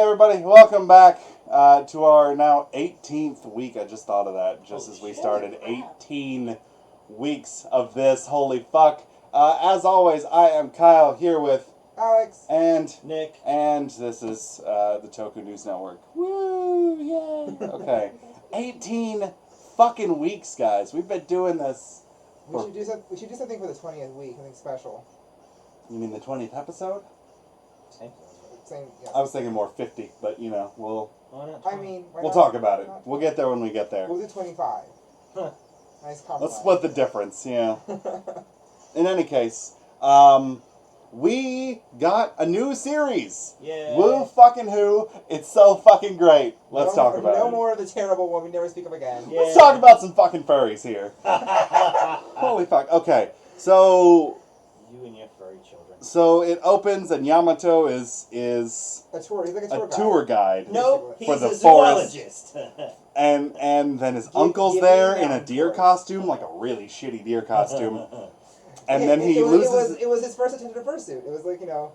everybody, welcome back to our now 18th week. I just thought of that just as we started. 18 weeks of this. Holy fuck. As always, I am Kyle here with Alex and Nick. And this is the Toku News Network. Woo! Yay! Okay. 18 fucking weeks, guys. We've been doing this. We should do something for the 20th week, something special. You mean the 20th episode? Same, yeah. I was thinking more 50, but you know, we'll talk about it. We'll get there when we get there. We'll do 25. Huh. Nice compromise. Let's split the difference, yeah. In any case, we got a new series. Yeah. Woo fucking who. It's so fucking great. Let's talk about it. No more of the terrible one we never speak of again. Yeah. Let's talk about some fucking furries here. Holy fuck. Okay, so... You and your furry children. So it opens and Yamato is a tour. He's like a tour guide. No, for he's the a forest. zoologist. And then his uncle's give there me in a that deer voice. costume, like a really shitty deer costume. And then he loses... It was his first attempt at a fursuit. It was like, you know...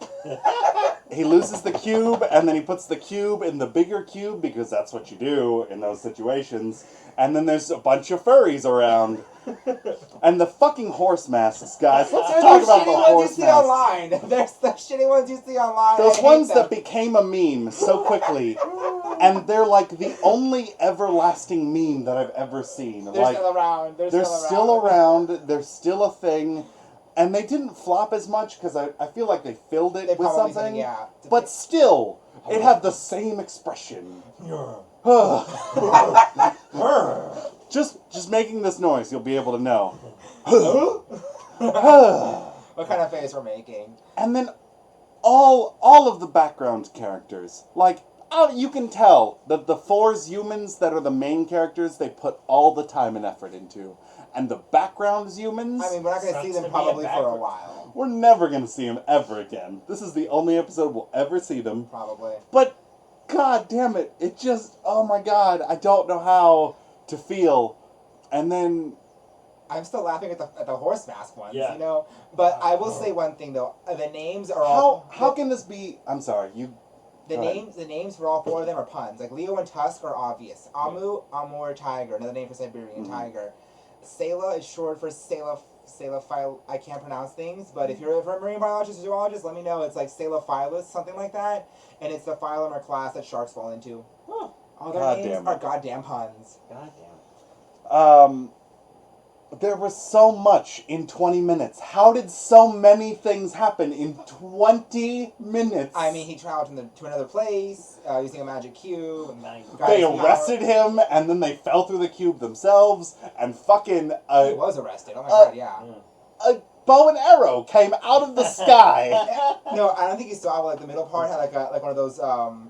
He loses the cube, and then he puts the cube in the bigger cube, because that's what you do in those situations. And then there's a bunch of furries around. And the fucking horse masks, guys. Let's talk about the horse masks. Online. There's the shitty ones you see online. Those ones that became a meme so quickly. And they're like the only everlasting meme that I've ever seen. They're still around. They're still around. They're still a thing. And they didn't flop as much because I feel like they filled it with something. Yeah. But still, it had the same expression. Just making this noise, you'll be able to know. What kind of face we're making? And then all of the background characters, like, you can tell that the four humans that are the main characters, they put all the time and effort into. And the background humans... I mean, we're not going to see them probably for a while. We're never going to see them ever again. This is the only episode we'll ever see them. Probably. But, god damn it, it just... Oh my god, I don't know how to feel. And then... I'm still laughing at the horse mask ones, Yeah. you know? But I will say one thing, though. The names are all... How can this be... I'm sorry, you... The names for all four of them are puns. Like, Leo and Tusk are obvious. Amu, Amur, Tiger. Another name for Siberian Tiger. Sela is short for Selaphile. I can't pronounce things, but if you're a marine biologist or zoologist, let me know. It's like Selaphilus, something like that. And it's the phylum or class that sharks fall into. Huh. All their names are goddamn puns. Goddamn. There was so much in 20 minutes. How did so many things happen in 20 minutes? I mean, he traveled to another place using a magic cube. They arrested him, and then they fell through the cube themselves, and fucking... he was arrested. Oh my god, yeah. A bow and arrow came out of the sky. No, I don't think you saw like the middle part had like one of those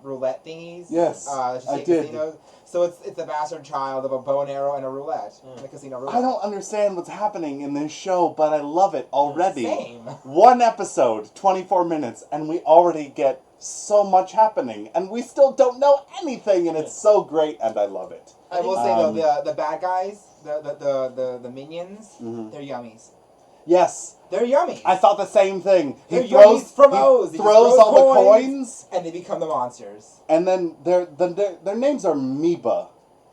roulette thingies. Yes, I did. Casinos. So it's the bastard child of a bow and arrow and a roulette. The casino roulette. I don't understand what's happening in this show, but I love it already. Same. One episode, 24 minutes, and we already get so much happening, and we still don't know anything, and it's so great, and I love it. I will say though, the bad guys, the minions, they're yummies. Yes. They're yummy. I thought the same thing. He throws all the coins, and they become the monsters. and then their names are Amoeba,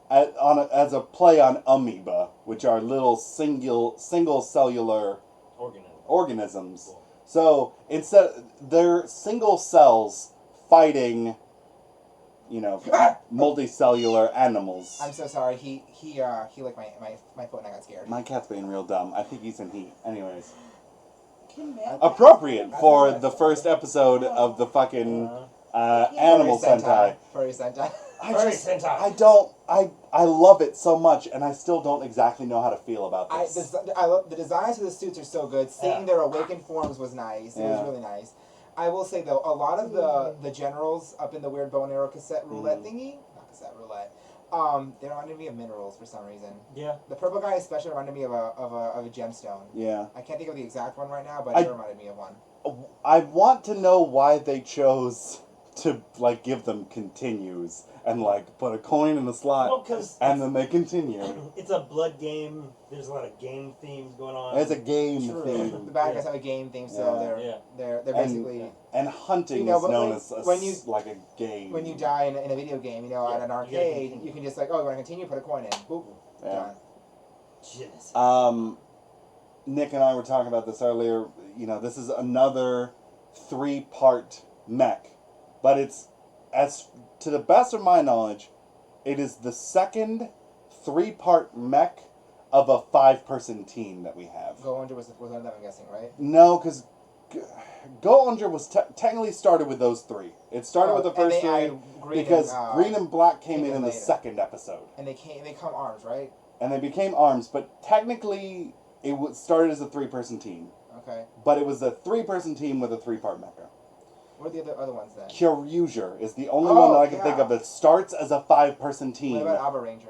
as a play on amoeba, which are little single cellular organisms. Cool. So instead, they're single cells fighting, multicellular animals. I'm so sorry. He licked my foot and I got scared. My cat's being real dumb. I think he's in heat. Anyways. Appropriate for the first episode of the fucking animal Sentai. Furry Sentai. I love it so much, and I still don't exactly know how to feel about this. I love the designs for the suits are so good. Seeing their awakened forms was nice. It was really nice. I will say though, a lot of the generals up in the weird bow and arrow cassette roulette thingy, not cassette roulette, they reminded me of minerals for some reason. Yeah. The purple guy especially reminded me of a gemstone. Yeah. I can't think of the exact one right now, but it reminded me of one. I want to know why they chose to like give them continues and like put a coin in a slot Well, because and then they continue. it's a blood game. There's a lot of game themes going on. It's a game True. theme. The bad guys have a game theme, so Yeah. they're And- basically And hunting You know, is but known when- as when you- like a game. when you die in a video game, you know, Yeah, at an you gotta arcade, continue. you can just like, oh, you want to continue? Put a coin in. Boop. Yeah. Done. Nick and I were talking about this earlier. You know, this is another 3-part mech, but it's, as to the best of my knowledge, it is the second 3-part mech of a 5-person team that we have. Go Under was one of them, I'm guessing, right? No, because Go Under was technically started with those 3. It started with the first 3 because Green and Black came in the later. second episode. And they come arms, right? And they became arms, but technically it started as a 3-person team. Okay. But it was a 3-person team with a 3-part mecha. What are the other ones then? Jyuohger is the only one that I can think yeah. of that starts as a 5-person team. What about Alba Ranger?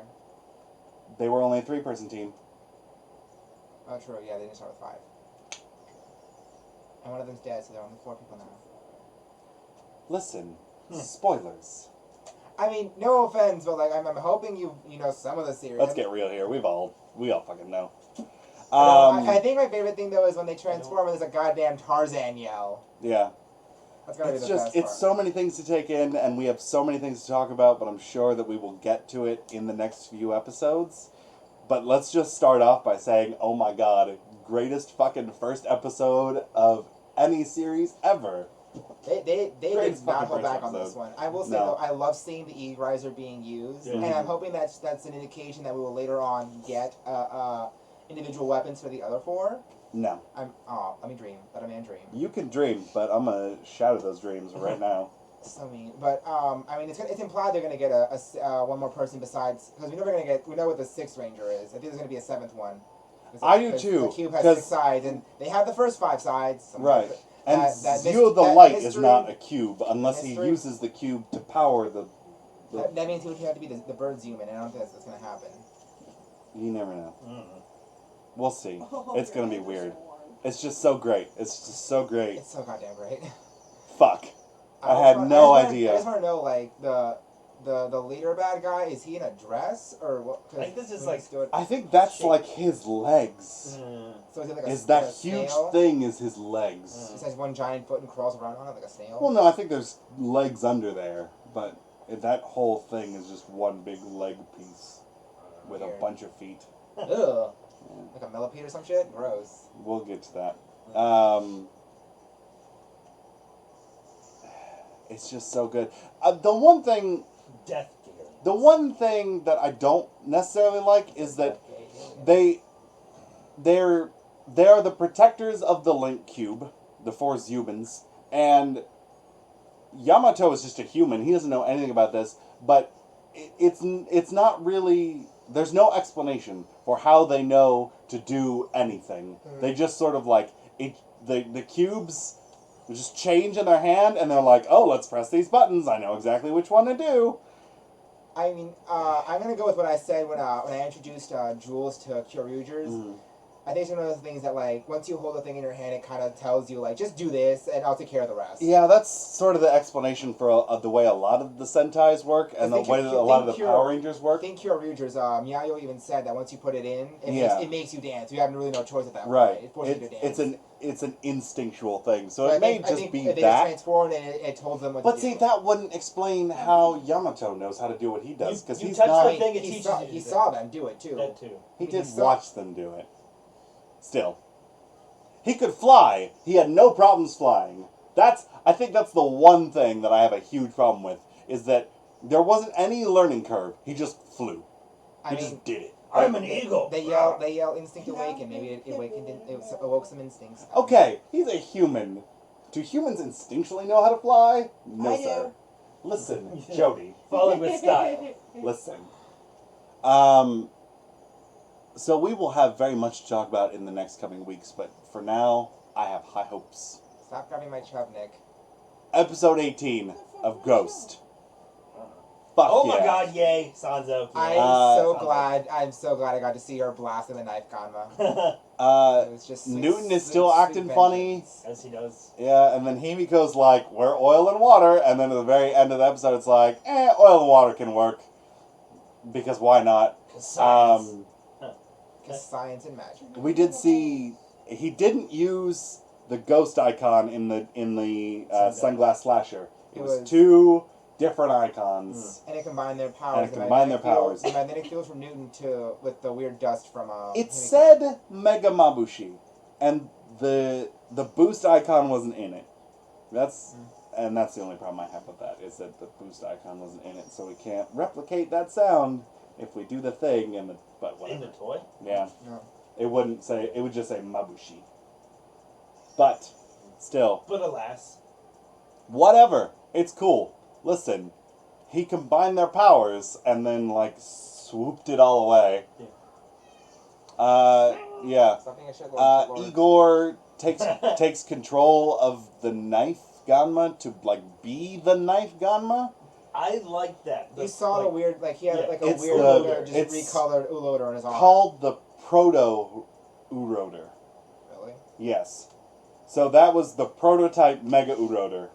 They were only a 3-person team. Oh, true. Yeah, they didn't start with 5. And one of them's dead, so there are only 4 people now. Listen, spoilers. I mean, no offense, but like I'm hoping you know some of the series. Let's get real here. We all fucking know. I think my favorite thing though is when they transform and there's a goddamn Tarzan yell. Yeah. That's gotta It's be the just, best it's part. so many things to take in, and we have so many things to talk about, but I'm sure that we will get to it in the next few episodes. But let's just start off by saying, oh my god, greatest fucking first episode of any series ever. They did Greatest not fucking hold first back on this episode. one. I will say No. though, I love seeing the E-Riser being used, Yeah. and I'm hoping that's an indication that we will later on get individual weapons for the other 4. No. Let me dream. Let a man dream. You can dream, but I'm gonna shatter those dreams right now. So mean, but I mean, it's implied they're gonna get one more person besides, because we know what the 6th Ranger is. I think there's gonna be a 7th one. I do too, The cube has 'cause- 6 sides, and they have the first 5 sides. Right. And that Zio the that Light is mystery- not a cube unless he mystery- uses the cube to power the That means he would have to be the bird's human, and I don't think that's gonna happen. you never know. Mm. We'll see. Oh, It's gonna be your weird. hands are warm. It's just so great. It's just so great. It's so goddamn great. Fuck. I just had wanna- no I just idea. want to know, like, the leader bad guy, is he in a dress or what? 'Cause I think this is when like- he stood- I think that's Shape. like his legs. so is he like a Is that like a huge snail? thing is his legs. He just has one giant foot and crawls around on it like a snail. Well, no, I think there's legs under there, but that whole thing is just one big leg piece with a Weird. bunch of feet. Ugh. Like a millipede or some shit? Gross. We'll get to that. It's just so good. The one thing Death Gear. The one thing that I don't necessarily like is that they are the protectors of the Link Cube, the 4 Zubans, and Yamato is just a human. He doesn't know anything about this, but it's not really. There's no explanation for how they know to do anything. They just sort of like the cubes just change in their hand, and they're like, "Oh, let's press these buttons. I know exactly which one to do." I mean, I'm gonna go with what I said when I introduced Jules to Kyoryuger's. I think it's one of those things that, like, once you hold the thing in your hand, it kind of tells you, like, just do this, and I'll take care of the rest. Yeah, that's sort of the explanation for the way a lot of the Sentais work and the think way you- that a lot of the think Power you're- Rangers I work. think Kyoryuger's, Miyayo even said that once you put it in, Yeah. it makes you dance. You have really no choice at that point. Right. It forces you to dance. It's an instinctual thing. So But it may I just think be they just that. transformed and it told them what But to see, do. that wouldn't explain how Yamato knows how to do what he does, because You he's touch not. the thing, it he teaches saw, you to he do saw them do it, too. That too. He he did saw- watch them do it. Still, he could fly. He had no problems flying. I think that's the one thing that I have a huge problem with, is that there wasn't any learning curve. He just flew. I He mean, just did it. I'm an eagle. They yell instinct awaken. Maybe it awoke some instincts. Okay, he's a human. Do humans instinctually know how to fly? No, I do. sir. Listen, Jody. Follow with style. Listen. So we will have very much to talk about in the next coming weeks, but for now, I have high hopes. Stop grabbing my chub, Nick. Episode 18 of Ghost. Fuck Oh yeah. my god, yay, Sanzo. I'm Uh, so glad I got to see her blast in the knife, Ganma. It was just Newton is still acting funny. As he does. Yeah, and then Himiko's like, we're oil and water, and then at the very end of the episode it's like, oil and water can work. Because why not? Science. Because science and magic. We did see, he didn't use the ghost icon in the Sunglass Slasher. It was 2 different icons. And it combined their powers. And it combined their powers. The magnetic field from Newton with the weird dust from... It Himiko. said Mega Mabushi, and the boost icon wasn't in it. And that's the only problem I have with that, is that the boost icon wasn't in it, so we can't replicate that sound if we do the thing but whatever. In the toy? Yeah. No. It would just say Mabushi. But still. But alas. Whatever. It's cool. Listen, he combined their powers and then like swooped it all away. Yeah. Igor takes control of the knife Ganma to like be the knife Ganma. I like that. You saw the weird, like he had like a It's weird the- just it's recolored Uloader on his arm. Called the Proto Uroder. Really? Yes. So that was the prototype Mega Uroder.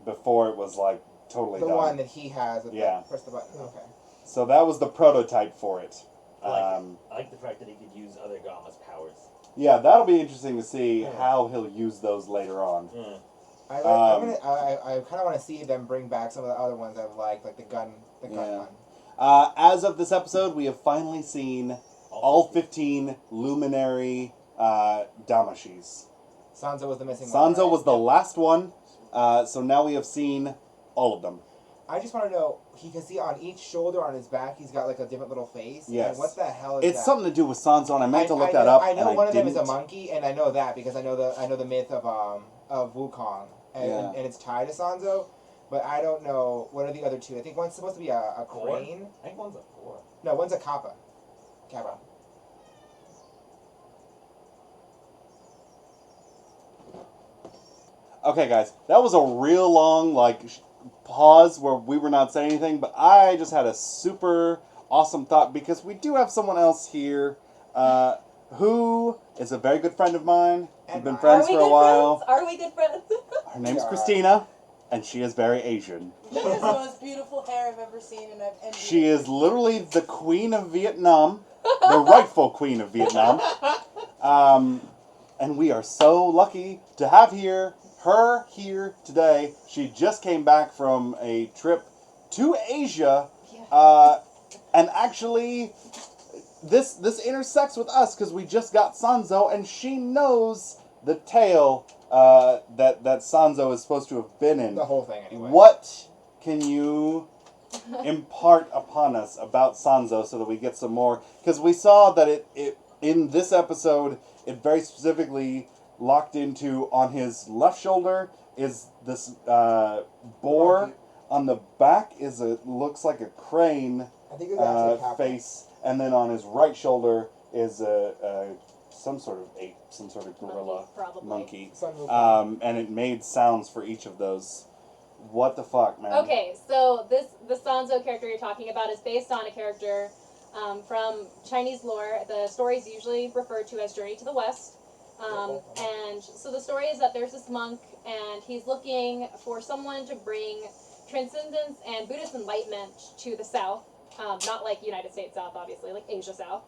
Before it was like totally The done. one that he has. With Yeah. Press the button. Okay. So that was the prototype for it. I like the fact that he could use other Gamma's powers. Yeah, that'll be interesting to see how he'll use those later on. Yeah. I kind of want to see them bring back some of the other ones I've liked, like the gun one. As of this episode, we have finally seen all 15 Luminary Damashis. Sanzo was the missing one. Sanzo right? was the last one, so now we have seen all of them. I just want to know, he can see on each shoulder on his back, he's got like a different little face. Yes. And what the hell is It's that? something to do with Sanzo, and I meant to look that up. I know and one I of them is a didn't. monkey, and I know that because I know the myth of Wukong, and it's tied to Sanzo, but I don't know what are the other 2. I think one's supposed to be a crane. I think one's a 4. No, one's a kappa. Kappa. Okay, guys, that was a real long pause where we were not saying anything, but I just had a super awesome thought because we do have someone else here who is a very good friend of mine. We've been friends for a while. Are we good friends? Her name's Christina, and she is very Asian. She has the most beautiful hair I've ever seen, and I've envied She it. is literally the queen of Vietnam, the rightful queen of Vietnam. And we are so lucky to have her here today. She just came back from a trip to Asia, and actually, this intersects with us because we just got Sanzo, and she knows the tale that Sanzo is supposed to have been in. The whole thing, anyway. What can you impart upon us about Sanzo so that we get some more? Because we saw that it in this episode, it very specifically locked into on his left shoulder is this boar. On the back looks like a crane I think it was actually a kappa. face, and then on his right shoulder is some sort of ape, some sort of gorilla monkey. And it made sounds for each of those. What the fuck, man? Okay, so the Sanzo character you're talking about is based on a character from Chinese lore. The story is usually referred to as Journey to the West. And so the story is that there's this monk, and he's looking for someone to bring transcendence and Buddhist enlightenment to the South. Not like United States South, obviously, like Asia South.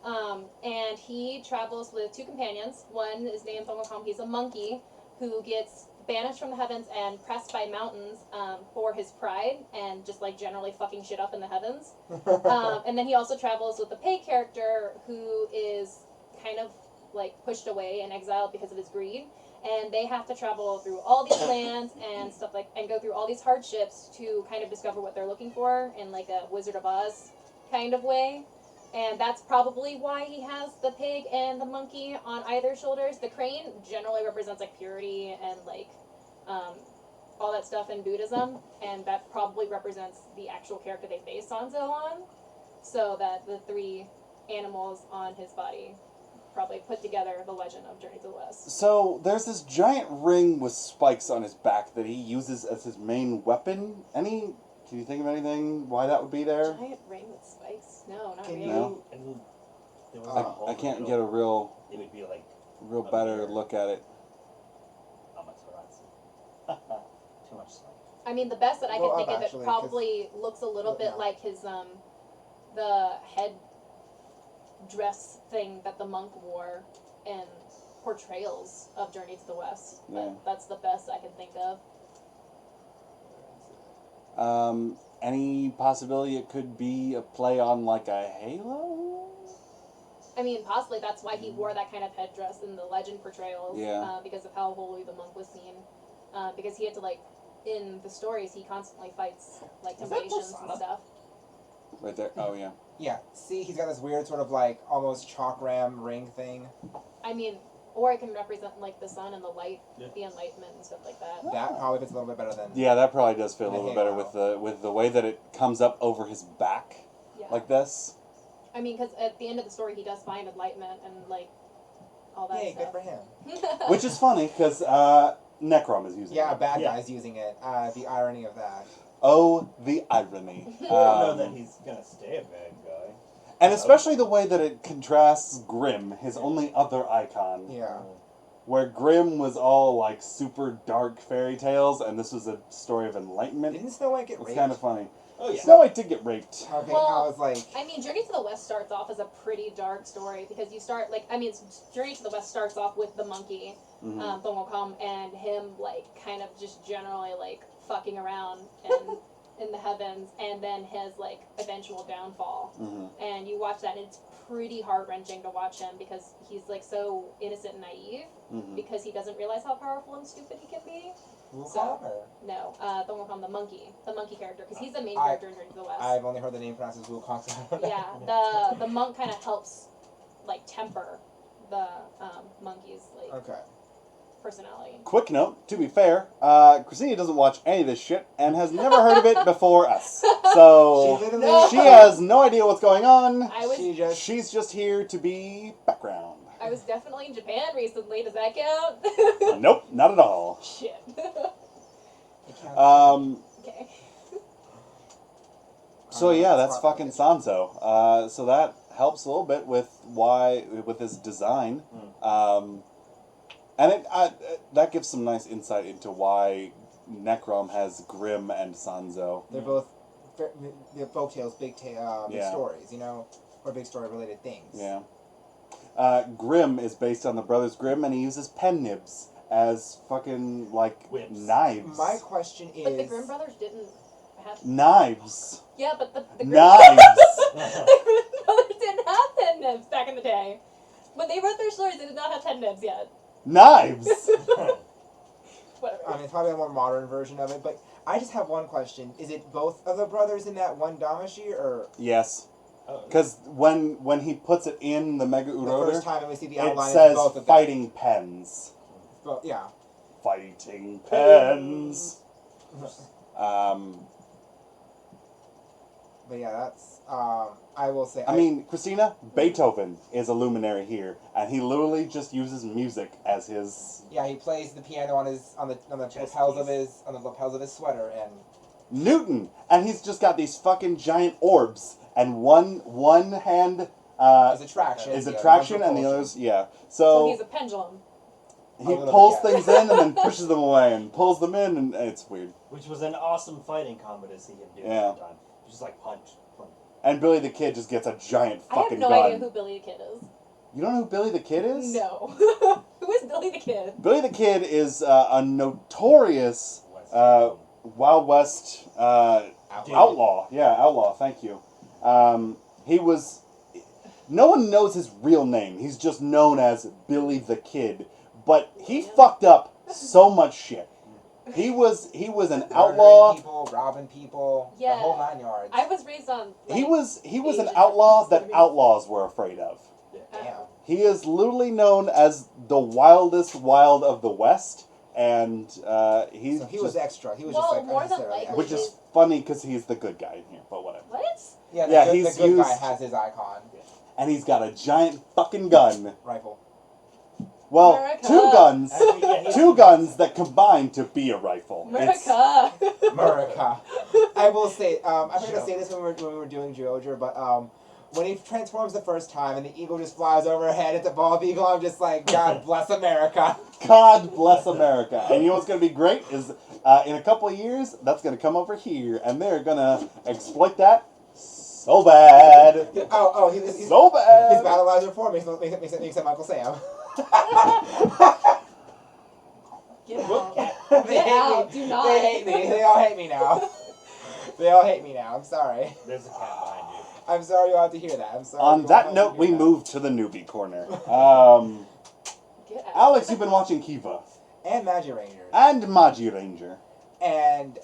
And he travels with 2 companions. One is named Thongokong. He's a monkey who gets banished from the heavens and pressed by mountains for his pride and just like generally fucking shit up in the heavens. And then he also travels with the Pei character who is kind of like pushed away and exiled because of his greed. And they have to travel through all these lands and stuff and go through all these hardships to kind of discover what they're looking for in like a Wizard of Oz kind of way. And that's probably why he has the pig and the monkey on either shoulders. The crane generally represents like purity and like all that stuff in Buddhism, and that probably represents the actual character they base Sanzo on. So that the 3 animals on his body probably put together the legend of Journey to the West. So there's this giant ring with spikes on his back that he uses as his main weapon. Can you think of anything why that would be there? Giant ring with spikes? No, not Can really. No. There was I- a whole I can't real- get a real It would be like better weird- look at it. Too much slime. I mean, the best that I Go can up, think of, actually, it 'cause- probably looks a little bit Yeah. like his the head dress thing that the monk wore in portrayals of Journey to the West. Yeah. That's the best I can think of. Any possibility it could be a play on like a halo? I mean, possibly that's why he wore that kind of headdress in the legend portrayals. Yeah. Because of how holy the monk was seen. Because he had to in the stories, he constantly fights that temptations and Persona? stuff. Right there. Oh yeah. Yeah, see, he's got this weird sort of almost chalk ram ring thing. I mean, or it can represent the sun and the light, Yeah. the enlightenment and stuff like that. That probably fits a little bit better than. Yeah, that probably does fit a The little better halo. with the way that it comes up over his back Yeah. like this. I mean, because at the end of the story, he does find enlightenment and all that Yay, good stuff. for him. Which is funny because Necrom is using Yeah, a it. bad Yeah. guy's using it. The irony of that. Oh, the irony. I don't know that he's gonna stay a bad guy. And especially the way that it contrasts Grimm, his only other icon. Yeah. Where Grimm was all super dark fairy tales, and this was a story of enlightenment. Didn't Snow White get It's raped? kind of funny. Oh yeah. Snow White did get raped. Okay, Well, I was like, I mean, Journey to the West starts off as a pretty dark story because you start Journey to the West starts off with the monkey, Mhm. Thongokam, and him kind of just generally fucking around and in the heavens, and then his eventual downfall. Mhm. And you watch that, and it's pretty heart wrenching to watch him because he's so innocent and naive Mhm. because he doesn't realize how powerful and stupid he can be. Wukong or? No, Thongokam, the monkey character, because he's the main I- character in Journey to the West. I've only heard the name pronounced as Wukong. So I don't know. Yeah, the monk kind of helps temper the monkey's Okay. personality. Quick note, to be fair, Christina doesn't watch any of this shit and has never heard of it before us. So She literally. No. she has no idea what's going on. I was She's just here to be background. I was definitely in Japan recently. Does that count? Nope, not at all. Shit. It counts. Okay. So yeah, that's fucking Sanzo. So that helps a little bit with his design, and that gives some nice insight into why Necrom has Grimm and Sanzo. They're both they're folk tales, big Yeah. stories, or big story related things. Yeah. Grimm is based on the Brothers Grimm, and he uses pen nibs as fucking Whips. knives. My question is. But the Grimm brothers didn't have. Knives. Yeah, but the Grimm Knives. the Grimm brothers didn't have pen nibs back in the day. When they wrote their stories, they did not have pen nibs yet. Knives. Whatever. I mean, it's probably a more modern version of it, but I just have one question. Is it both of the brothers in that one Damashi, or Yes. Oh, Because when he puts it in the Mega the Uroder, first time we see the it outline says of both of them? fighting pens. But, yeah. Fighting pens. But yeah, that's, I will say. I mean, Christina, Beethoven is a luminary here, and he literally just uses music as his Yeah, he plays the piano on the Chest lapels of his sweater, and Newton, and he's just got these fucking giant orbs, and one hand his attraction. is the other attraction, one's and the repulsion. others, yeah. So So he's a pendulum. he A little pulls bit, yeah. things in and then pushes them away, and pulls them in, and it's weird. which was an awesome fighting combo to see him do Yeah. at the time. Just punch. And Billy the Kid just gets a giant I have fucking no gun. idea who Billy the Kid is. You don't know who Billy the Kid is? No. Who is Billy the Kid? Billy the Kid is a notorious Wild West outlaw. Yeah, outlaw. Thank you. He was. No one knows his real name. He's just known as Billy the Kid. But he fucked up so much shit. He was an Murdering outlaw. people, robbing people, Yeah. the whole 9 yards. I was raised on. He was an Asian outlaw that references. outlaws were afraid of. Damn. He is literally known as the wildest wild of the West, and he's So he was just, extra. He was Well, just more than unnecessarily likely- extra. which is funny because he's the good guy in here, but whatever. What? Yeah, Yeah, the he's good guy used- has his icon And he's got a giant fucking gun. rifle. Well, America. two guns. Actually, yeah, he- Two guns that combine to be a rifle. It's- America. America. I will say, I forgot to say this when we were doing Jyuohger, but when he transforms the first time and the eagle just flies overhead, it's a bald eagle, I'm just like, God bless America. God bless America. And you know what's going to be great is in a couple of years, that's going to come over here, and they're going to exploit that so bad. He's So bad. his battle lines are for me, so makes him Uncle Sam. Get out. Cat. They Get hate out. me. Do not. They hate me. They all hate me now. They all hate me now. I'm sorry. There's a cat behind you. I'm sorry you'll have to hear that. I'm sorry. On you'll that have to note, hear we that. move to the Newbie Corner. Get out. Alex, you've been watching Kiva And Magi Rangers. and Magi Ranger. And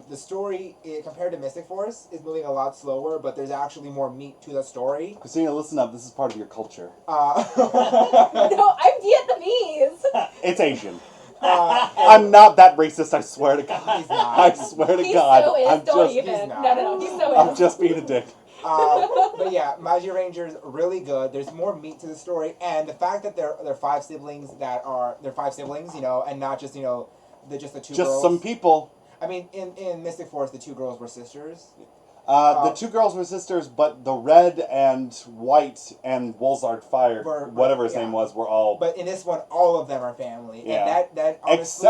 the story, compared to Mystic Force, is moving a lot slower, but there's actually more meat to the story. Christina, listen up. This is part of your culture. No, I'm Vietnamese. It's Asian. and- I'm not that racist, I swear to God. He's not. I swear to He God. so is. I'm Don't just, even. he's not. No, he's so I'm is. just being a dick. But yeah, Magi Rangers really good. There's more meat to the story, and the fact that they're five siblings, you know, and not just the two Just girls. some people. I mean, in Mystic Force, the two girls were sisters. The two girls were sisters, but the red and white and Wolzard Fire, Were- whatever his yeah. name was, were all But in this one, all of them are family, Yeah. and that honestly,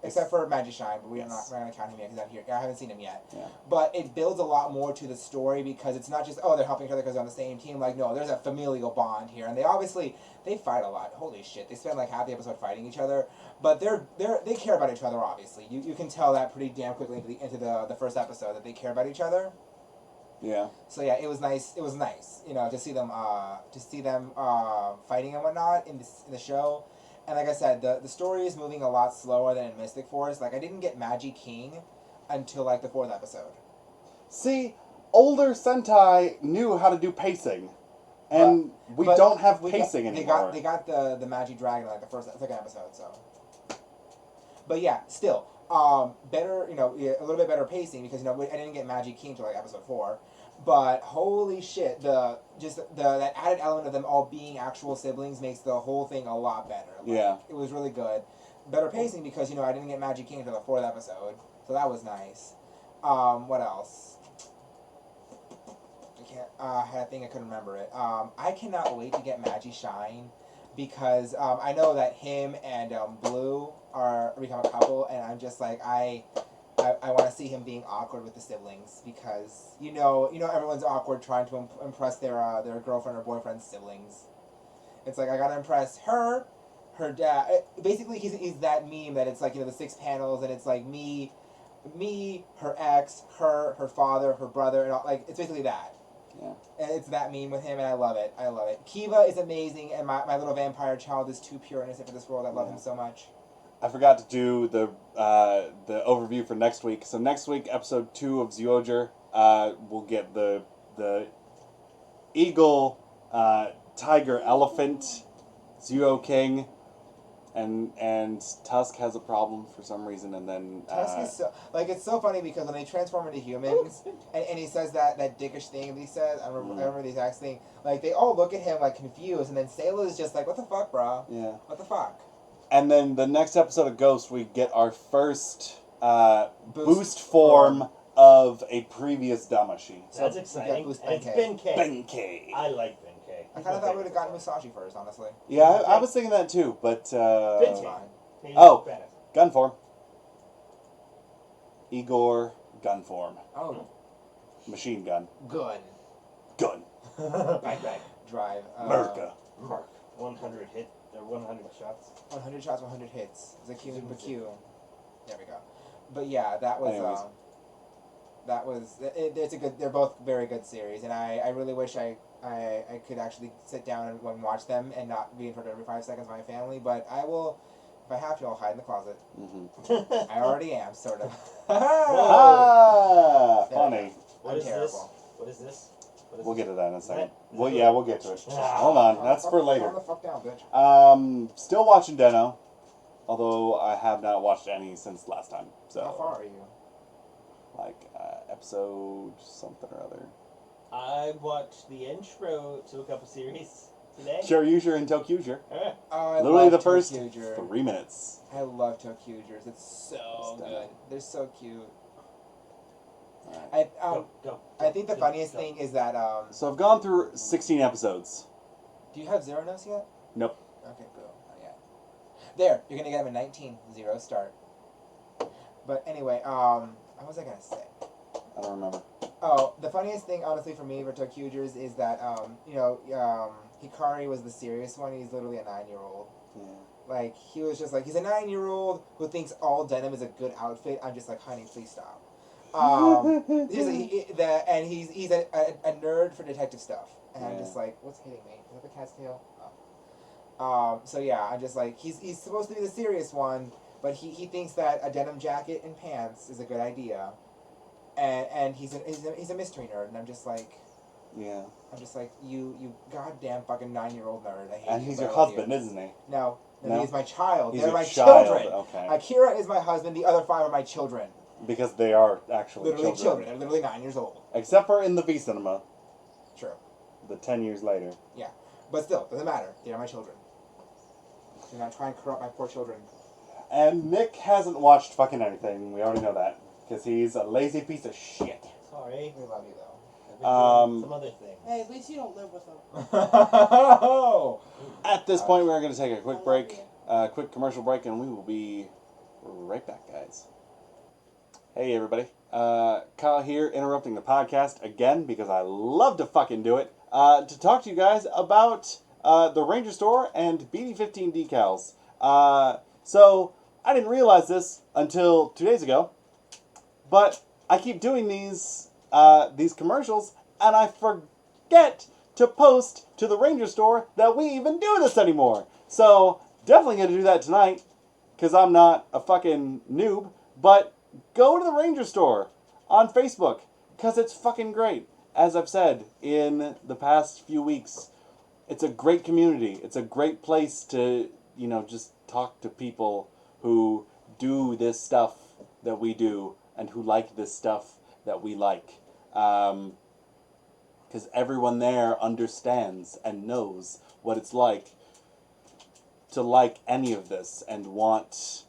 except for Magic Shine, but we're not gonna count him yet because I'm here. I haven't seen him yet. Yeah. But it builds a lot more to the story because it's not just they're helping each other because they're on the same team. Like no, there's a familial bond here, and they fight a lot. Holy shit, they spend like half the episode fighting each other, but they care about each other. Obviously, you can tell that pretty damn quickly into the first episode that they care about each other. Yeah. So yeah, it was nice. It was nice, to see them fighting and whatnot in the show. And like I said, the story is moving a lot slower than in Mystic Force. Like I didn't get Magi King until like the 4th episode. See, older Sentai knew how to do pacing, and we But don't have we pacing got, anymore. They got the Magi Dragon in like the second episode. So, but yeah, still better. A little bit better pacing because I didn't get Magi King till like episode 4. But holy shit, that added element of them all being actual siblings makes the whole thing a lot better. Like, Yeah. It was really good. Better pacing because, I didn't get Magi King until the 4th episode. So that was nice. What else? I had a thing I couldn't remember it. I cannot wait to get Magi Shine because I know that him and Blue are become a couple, and I'm just like I want to see him being awkward with the siblings because everyone's awkward trying to impress their girlfriend or boyfriend's siblings. It's like I gotta impress her dad. Basically, he's that meme that it's like the 6 panels and it's like me, her ex, her father, her brother, and all, like it's basically that. Yeah. And it's that meme with him, and I love it. Kiva is amazing, and my little vampire child is too pure and innocent for this world. I love him so much. I forgot to do the overview for next week. So next week, episode 2 of Jyuohger, we'll get the eagle, tiger, elephant, Zhuo King, and Tusk has a problem for some reason, and then Tusk is so it's so funny because when they transform into humans, and he says that dickish thing that he says. I remember the exact thing. Like they all look at him like confused, and then Sayla is just like, "What the fuck, bro? yeah. What the fuck?" And then the next episode of Ghost, we get our first boost form of a previous Damashi. That's So, exciting. yeah, Boost And it's Benkei. Benkei. I like Benkei. I kind of thought we would have gotten Musashi first, honestly. Yeah, I was thinking that too, but It's Benkei. fine. He's Oh. better. gun form. Igor gun form. Oh, Machine gun. good. Gun. Bang bang. Drive. America. Mark. 100 hit or 100 shots. 100 shots, 100 hits. Zaku Baku. There we go. But yeah, that was Anyways. it's a good. They're both very good series, and I really wish I could actually sit down and watch them and not be interrupted every 5 seconds by my family. But I will, if I have to, I'll hide in the closet. Mm-hmm. I already am, sort of. Ah, There we funny. What I'm is terrible. this? What is this? What is We'll this? get to that in a second. What? Well, yeah, we'll get to it. Ah. Hold on, that's for later. Calm the fuck down, bitch. Still watching Deno, although I have not watched any since last time. So, How far are you? like episode something or other. I watched the intro to a couple series today. Kyoryuger and Tokyuger. Eh. Oh, I Literally love the first Tokyuger. 3 minutes. I love Tokyugers. It's so It's good. They're so cute. Go. I think the funniest thing is that So I've gone through 16 episodes. do you have zero notes yet? Nope. Okay, boo. Not yet. There, you're gonna get him a 19, 0 start. But anyway, what was I gonna say? I don't remember. Oh, the funniest thing, honestly, for me, for Tokyugers, is that, Hikari was the serious one. He's literally a 9-year-old. Yeah. Like, he was just like, he's a 9-year-old who thinks all denim is a good outfit. I'm just like, honey, please stop. He's a nerd for detective stuff. And I'm just like, what's hitting me? Is that the cat's tail? Oh. So yeah, I'm just like, he's supposed to be the serious one, but he thinks that a denim jacket and pants is a good idea. And he's a mystery nerd, and I'm just like, yeah. I'm just like, you goddamn fucking 9-year-old nerd. I hate And you, he's but your I love husband, you. isn't he? No, No? he's my child. He's They're your my child. children. Okay. Akira is my husband. The other 5 are my children. Because they are actually Literally children. They're literally 9 years old. Except for in the V cinema, True. the 10 years later. But still, doesn't matter. They are my children. Do not try and corrupt my poor children. And Nick hasn't watched fucking anything. We already know that. Because he's a lazy piece of shit. Sorry. We love you, though. I've been doing some other things. Hey, at least you don't live with them. At this point, we're going to take a quick break, quick commercial break, and we will be right back, guys. Hey, everybody. Kyle here, interrupting the podcast again because I love to fucking do it, to talk to you guys about the Ranger Store and BD15 decals. So, I didn't realize this until 2 days ago, but I keep doing these commercials, and I forget to post to the Ranger Store that we even do this anymore. So, definitely going to do that tonight, because I'm not a fucking noob, but go to the Ranger Store on Facebook, because it's fucking great. As I've said in the past few weeks, it's a great community. It's a great place to, just talk to people who do this stuff that we do and who like this stuff that we like. Because everyone there understands and knows what it's like to like any of this and want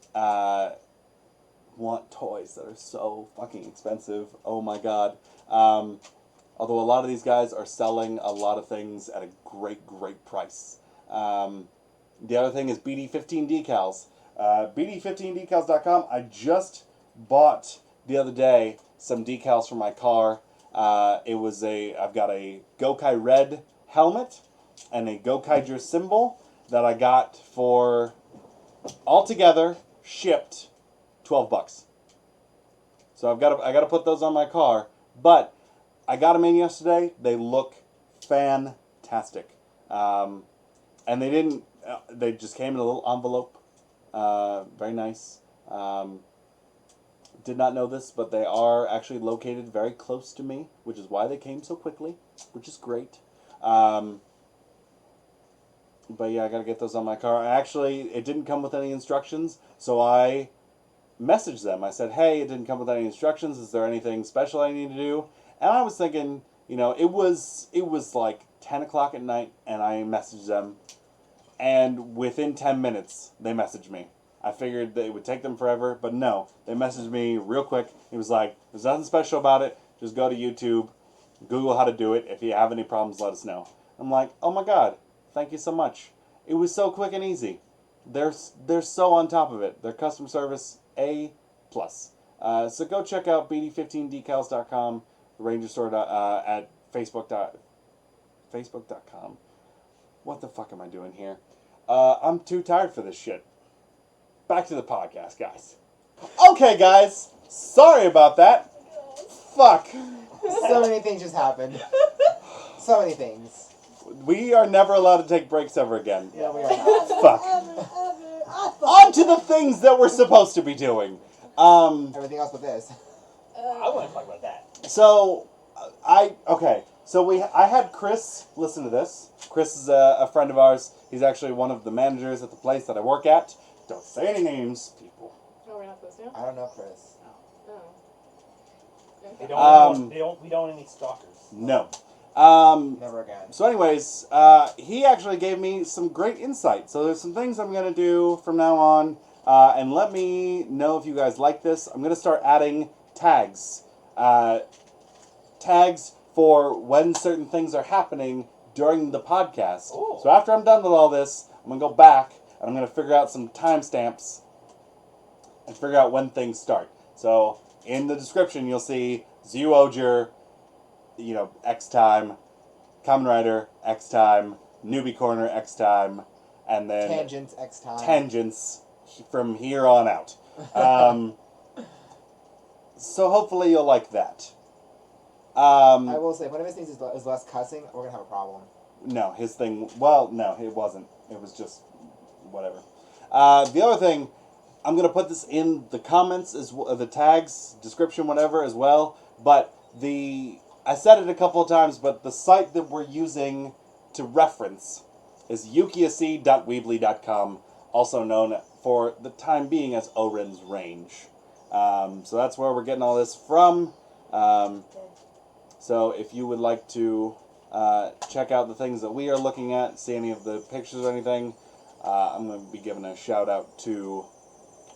toys that are so fucking expensive. Oh my god. Although a lot of these guys are selling a lot of things at a great, great price. The other thing is BD15 decals. BD15decals.com. I just bought the other day some decals for my car. I've got a Gokai Red helmet and a Gokaiger symbol that I got for, altogether, shipped, $12. So I got to put those on my car, but I got them in yesterday. They look fantastic. And they just came in a little envelope. Very nice. Did not know this, but they are actually located very close to me, which is why they came so quickly, which is great. But yeah, I gotta get those on my car. It didn't come with any instructions, so I messaged them. I said, hey, it didn't come with any instructions. Is there anything special I need to do? And I was thinking, it was like 10 o'clock at night, and I messaged them, and within 10 minutes, they messaged me. I figured that it would take them forever, but no. They messaged me real quick. It was like, there's nothing special about it. Just go to YouTube, Google how to do it. If you have any problems, let us know. I'm like, oh my god, thank you so much. It was so quick and easy. They're so on top of it. Their customer service, A+. So go check out BD15decals.com, the Ranger Store at Facebook.com. What the fuck am I doing here? I'm too tired for this shit. Back to the podcast, guys. Okay, guys. Sorry about that. Fuck. So many things just happened. So many things. We are never allowed to take breaks ever again. Yeah, we are not. Fuck. On to the things that we're supposed to be doing. Everything else but this. I want to talk about that. So, I had Chris listen to this. Chris is a friend of ours. He's actually one of the managers at the place that I work at. Don't say any names, people. Oh, we're not supposed to? I don't know, Chris. Oh. We Okay. don't want any stalkers. No. Never again. So anyways, he actually gave me some great insight. So there's some things I'm going to do from now on. And let me know if you guys like this. I'm going to start adding tags tags for when certain things are happening during the podcast. Ooh. So after I'm done with all this, I'm going to go back and I'm going to figure out some timestamps and figure out when things start. So in the description, you'll see Jyuohger, X time, Kamen Rider, X time, Newbie Corner, X time, and then Tangents X time. tangents from here on out. So hopefully you'll like that. I will say, if one of his things is less cussing, we're going to have a problem. No, his thing... Well, no, it wasn't. It was just... whatever. The other thing, I'm going to put this in the comments, the tags, description, whatever, as well. But I said it a couple of times, but the site that we're using to reference is yukiac.weebly.com, also known for the time being as Oren's Range. So that's where we're getting all this from. So if you would like to check out the things that we are looking at, see any of the pictures or anything, I'm going to be giving a shout out to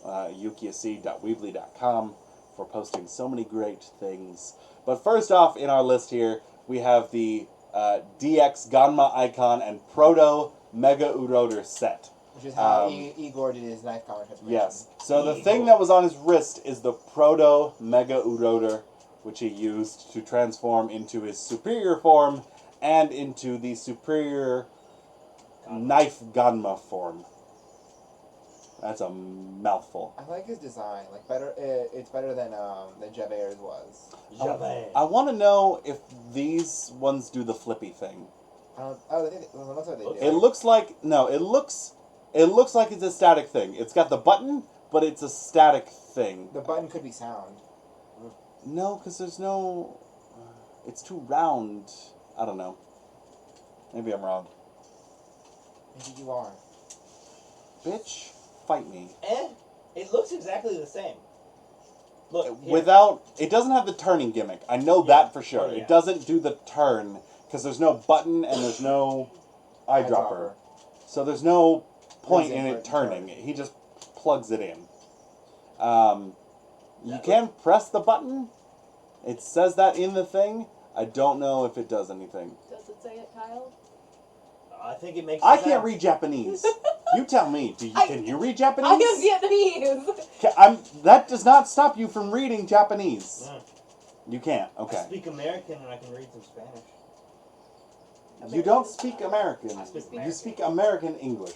yukiac.weebly.com for posting so many great things. But first off in our list here, we have the DX Ganma Icon and Proto Mega Uroder set. Which is how Igor did his knife comic transformation. Yes. So the thing that was on his wrist is the Proto Mega Uroder, which he used to transform into his superior form and into the superior knife Ganma form. That's a mouthful. I like his design. Like better, it's better than Jyuohger's was. I want to know if these ones do the flippy thing. I think it looks like they do. It looks like it looks like it's a static thing. It's got the button, but it's a static thing. The button could be sound. No, because there's no... It's too round. I don't know. Maybe I'm wrong. Maybe you are. Bitch, fight me. It looks exactly the same. Look, here. Without... It doesn't have the turning gimmick. I know that for sure. Oh, yeah. It doesn't do the turn, because there's no button and there's no eyedropper. So there's no point in it turning. He just plugs it in. You can press the button. It says that in the thing. I don't know if it does anything. Does it say it, Kyle? I think it makes I sense. can't read Japanese. You tell me. Can you read Japanese? I am Vietnamese. That does not stop you from reading Japanese. You can't. Okay. I speak American and I can read some Spanish. You don't speak American. I speak You American. speak American English.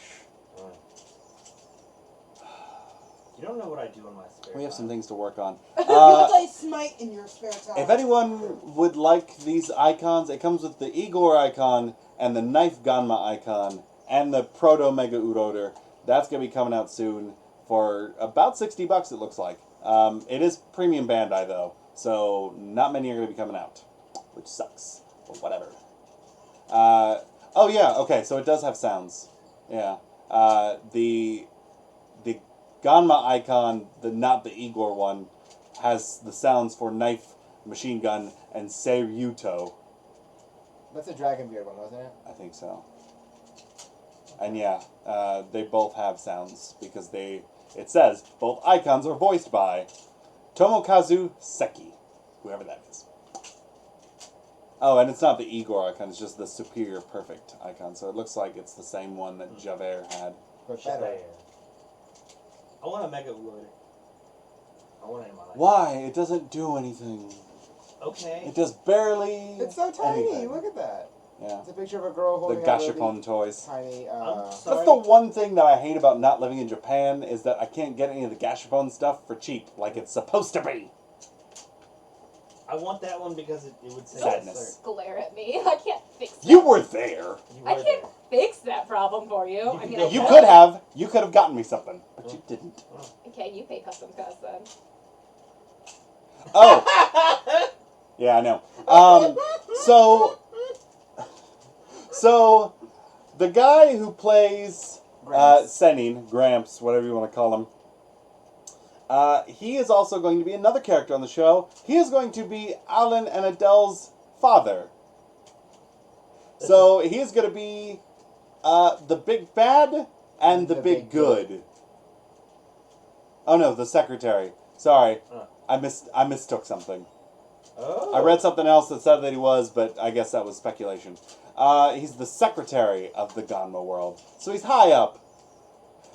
You don't know what I do in my spare time. We have some things to work on. You play Smite in your spare time. If anyone would like these icons, it comes with the Igor icon and the Knife Ganma icon and the Proto Mega Uroder. That's going to be coming out soon for about $60, it looks like. It is premium Bandai, though, so not many are going to be coming out, which sucks, but whatever. Oh, yeah, okay, so it does have sounds. Yeah. The Ganma icon, not the Igor one, has the sounds for knife, machine gun, and Seiyuto. That's a Dragonbeard one, wasn't it? I think so. And yeah, they both have sounds because it says both icons are voiced by Tomokazu Seki, whoever that is. Oh, and it's not the Igor icon, it's just the superior perfect icon, so it looks like it's the same one that Jyuohger had. But better. I want a Mega Uroder. I want it in my life. Why? It doesn't do anything. Okay. It does barely It's so tiny. anything. Look at that. Yeah. It's a picture of a girl The holding a really Gashapon toys. tiny. That's the one thing that I hate about not living in Japan is that I can't get any of the Gashapon stuff for cheap, like it's supposed to be. I want that one because it would say Sadness. Glare at me. I can't fix that. You were there. I can't fix that problem for you. You I can mean, go I You could. could have. You could have gotten me something, but you didn't. Okay, you pay custom cost then. Oh. Yeah, I know. So the guy who plays Senin, Gramps, whatever you want to call him, he is also going to be another character on the show. He is going to be Alan and Adele's father. So he is going to be the big bad and the big good. Oh no, the secretary. Sorry, I mistook something. Oh. I read something else that said that he was, but I guess that was speculation. He's the secretary of the Ganma world, so he's high up.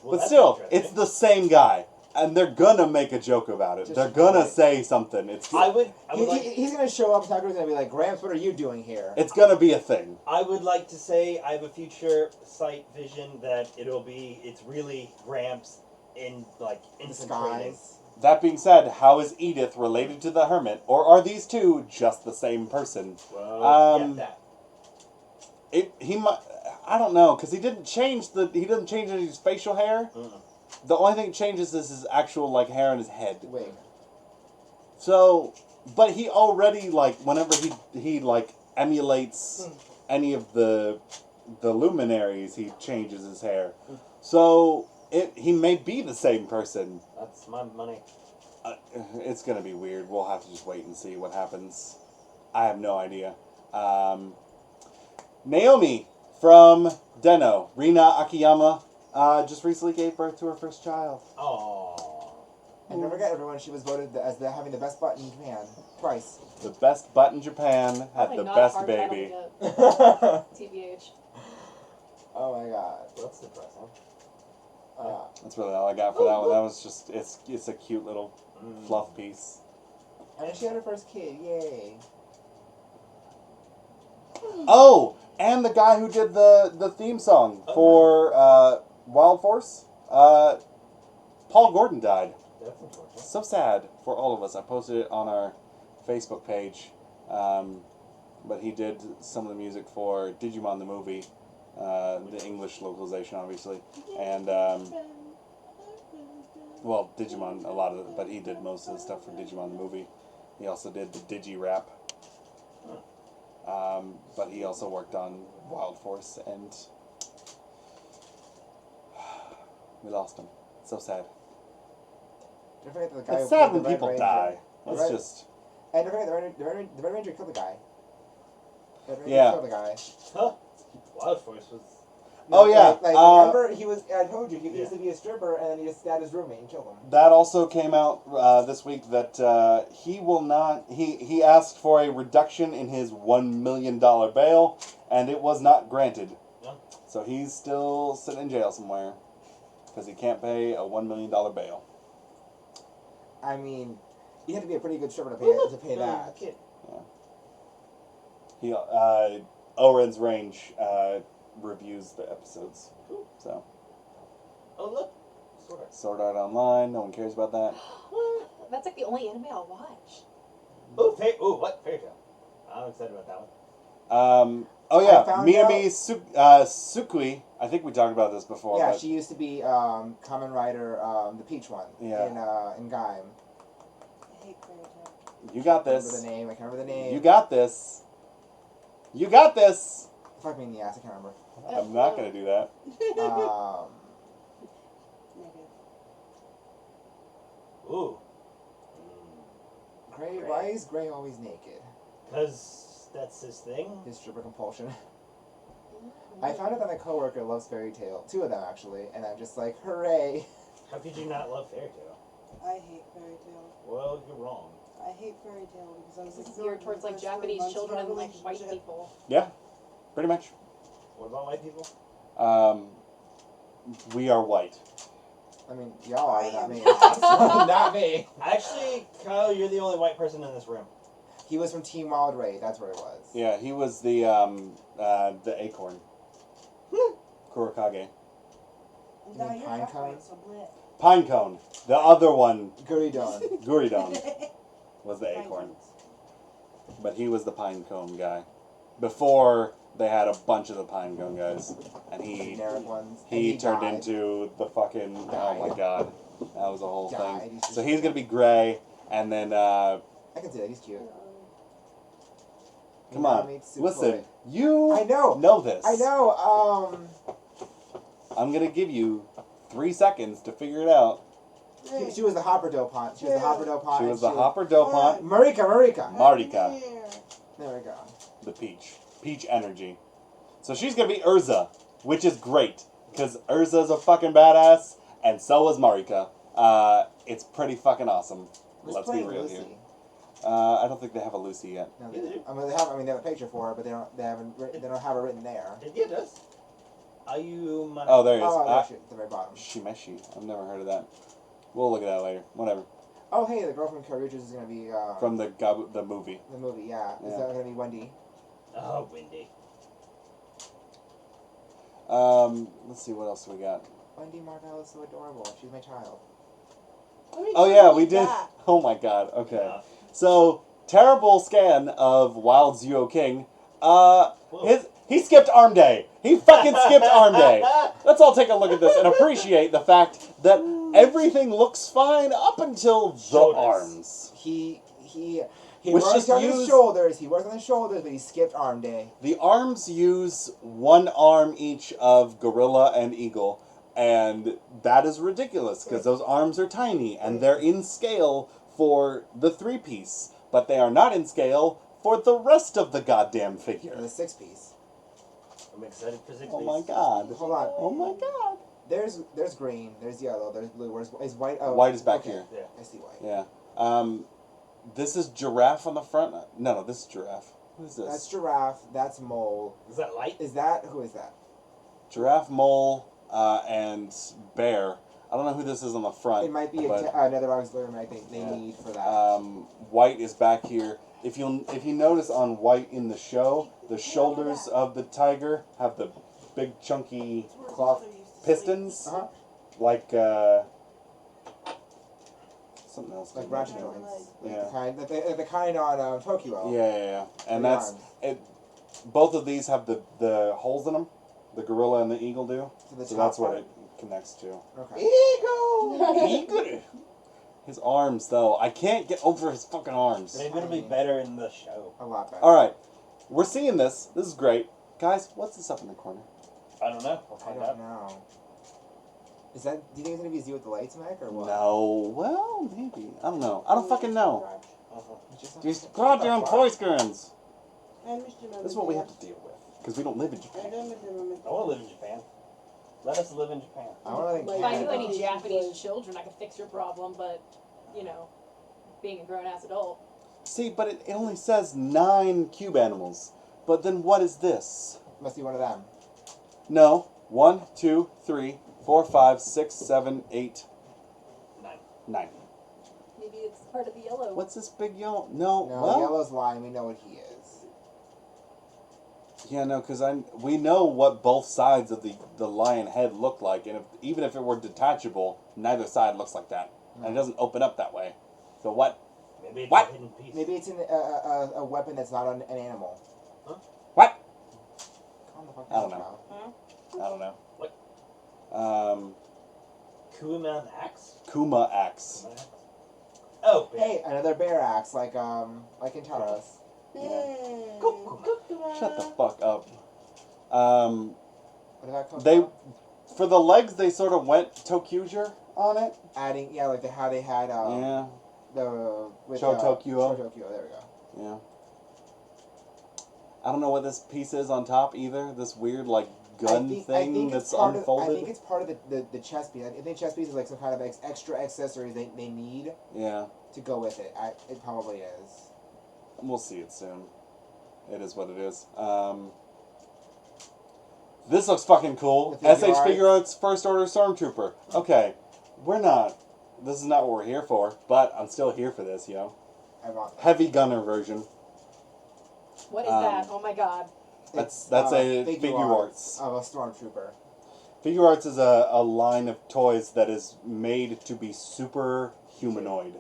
Well, But that's still, interesting. it's the same guy, and they're gonna make a joke about it. Just They're gonna right. say something. It's I would like. He's gonna show up and Tucker's gonna be like, Gramps, what are you doing here? it's gonna be a thing. I would like to say I have a future sight vision that it's really Gramps in infiltrating. Disguise. That being said, how is Edith related to the Hermit, or are these two just the same person? Well, Um, that. He might. I don't know, because he didn't change any of his facial hair. Mm. The only thing that changes is his actual hair on his head. Wig. So, but he already whenever he emulates any of the luminaries, he changes his hair. So he may be the same person. That's my money. It's gonna be weird. We'll have to just wait and see what happens. I have no idea. Naomi from Deno, Rina Akiyama, just recently gave birth to her first child. Oh. And don't forget, everyone, she was voted as having the best butt in Japan. Twice. The best butt in Japan had Probably the not a best hard title to baby. get, Oh TBH. my god. That's depressing. That's really all I got for that one. That was just it's a cute little fluff piece. And she had her first kid. Yay. Oh, and the guy who did the theme song for Wild Force, Paul Gordon died. That's unfortunate. So sad for all of us. I posted it on our Facebook page, but he did some of the music for Digimon the movie, the English localization, obviously, and well, Digimon a lot of it, but he did most of the stuff for Digimon the movie. He also did the Digi Rap. But he also worked on Wild Force, and we lost him. So sad. Don't forget the guy It's who sad played when the Red people Ranger. die. The It's Red- just And don't forget, the Red Ranger killed the guy. Red Ranger Yeah. killed the guy. Huh. Wild Force was. Oh, yeah. Remember, I told you, he used to be a stripper, and then he just stabbed his roommate and killed him. that also came out this week that he will not. He asked for a reduction in his $1 million bail, and it was not granted. Yeah. So he's still sitting in jail somewhere because he can't pay a $1 million bail. I mean, you have to be a pretty good stripper to pay that. Kid. He Oren's Range reviews the episodes. Cool. So Oh look. Sword Sword Art Online. No one cares about that. That's like the only anime I'll watch. Art. What? Fairy Tale. I'm excited about that one. Oh I yeah, found Minami Sukui. I think we talked about this before. Yeah, but she used to be Kamen Rider, the Peach one. Yeah. In Gaim. I hate fairy tale. you got I can't remember this. the name. I can't remember the name. You got this. You got this. Fuck me in the ass. I can't remember. I'm not gonna do that. Negative. Ooh. Gray. Why is Gray always naked? Because that's his thing. His stripper compulsion. I found out that my coworker loves Fairy Tale. 2 of them actually, and I'm just like, hooray! How could you not love Fairy Tale? I hate fairy tale. Well, you're wrong. I hate fairy tale because I was This is ignored geared towards for the like first 3 Japanese months of children our and like white relationship. people. Yeah, pretty much. What about white people? We are white. I mean, y'all are, I not am me. not. Not me. Actually, Kyle, you're the only white person in this room. He was from Team Wild Ray. That's where it was. Yeah, he was the acorn. Kurokage. No, mean you're pine half cone? right, so bleh. Pinecone. The other one, Guridon. Guridon, was the Pine acorn. cones. But he was the pinecone guy. Before they had a bunch of the pinecone guys. And he Generic ones. And he turned died. into the fucking, oh my Died. god. That was a whole Died. thing. He's just- So he's gonna be gray, and then, I can see that. He's cute. come on, Minami Tsukoi. listen, you I know. this. I know. I'm gonna give you 3 seconds to figure it out. She was the Hopper Dopant. She was the Hopper Dopant. She and was the Hopper Dopant, Marika. Marika, There we go. the peach energy. So she's gonna be Urza, which is great, because Urza's a fucking badass, and so is Marika. It's pretty fucking awesome. Who's Let's be playing real Lucy? here. I don't think they have a Lucy yet. No, Yeah, they do. they have a picture for it, but they don't have it written there. Yeah, it does. Ayumana. Oh, there he is. Oh, there she is, at the very bottom. Shimeshi. I've never heard of that. We'll look at that later. Whatever. Oh, hey, the girl from Karuchis is gonna be From the movie. the movie. Yeah, is Yeah. that gonna be Wendy? Oh, Wendy. Let's see what else we got. Wendy Martell is so adorable. She's my child. Oh yeah, we did. Oh my god. Okay. Yeah. So terrible scan of Wild Zio King. Whoa. He skipped Arm Day. He fucking skipped Arm Day. Let's all take a look at this and appreciate the fact that everything looks fine up until the Shoulders. arms. He Which works just on his use- shoulders. He works on his shoulders, but he skipped arm day. The arms use one arm each of Gorilla and Eagle, and that is ridiculous because those arms are tiny and they're in scale for the 3-piece, but they are not in scale for the rest of the goddamn The figure. 6-piece. I'm excited for 6 Oh piece. my god. Hold on. Oh my god. There's green. There's yellow. There's blue. Where's is white? Oh, White is back okay. here. Yeah. I see white. Yeah. This is Giraffe on the front. No, this is Giraffe. Who is this? That's giraffe. That's mole. Is that light? Is that who is that? Giraffe, Mole, and Bear. I don't know who this is on the front. It might be but, another auxiliary I think they Yeah. need for that. White is back here. If you notice on White in the show, the shoulders of the tiger have the big chunky cloth pistons, Uh-huh. like something else. Like ratchet joints. Like Yeah. the kind on Tokyo. Yeah. And The that's arms. it. Both of these have the holes in them. The gorilla and the eagle do. To the So top that's what part? it connects to. Okay. Eagle. His arms, though, I can't get over his fucking arms. Maybe it'll be better in the show. A lot better. All right, we're seeing this. This is great, guys. What's this up in the corner? I don't know. We'll I find don't out. know. Is that? Do you think it's gonna be Z with the lights, Mike, or what? No. Well, maybe. I don't know. I don't fucking know. Uh-huh. It's just- These what goddamn the fuck? toy screens. I missed your mom. This is what we have to deal with because we don't live in I Japan. don't miss your mom. I want to live in Japan. Let us live in Japan. I want to If I knew Canada. any Japanese children, I could fix your problem, but, being a grown-ass adult. See, but it only says 9 cube animals. But then what is this? Must be one of them. No. 1, 2, 3, 4, 5, 6, 7, 8, 9. Maybe it's part of the yellow. What's this big yellow? No. No, well, yellow's lying. We know what he is. yeah, no, because we know what both sides of the lion head look like, and even if it were detachable, neither side looks like that, and it doesn't open up that way. So what? Maybe it's What? a hidden piece. Maybe it's a weapon that's not an animal. What? Calm the fuck I don't down, know. child. I don't know. What? Kuman axe? Kuma axe. Kuman axe? Oh, yeah. Hey, another bear axe, like in Taros. Shut the fuck up. What about Coco? They, for the legs, they sort of went Tokyuger on it. Adding, yeah, like how they had Yeah, the with Shotokyo. Shotokyo, there we go. yeah. I don't know what this piece is on top either. This weird like gun thing that's unfolded. I think it's part of the chest piece. I think chest piece is like some kind of extra accessories they need Yeah, to go with it. It probably is. we'll see it soon. It is what it is. This looks fucking cool. The figure SH art. Figure Arts First Order Stormtrooper. Okay, we're not. This is not what we're here for, but I'm still here for this, yo. I want that. Heavy gunner version. What is that? Oh my god. That's It's, a Figure Arts. of a stormtrooper. Figure Arts is a line of toys that is made to be super humanoid.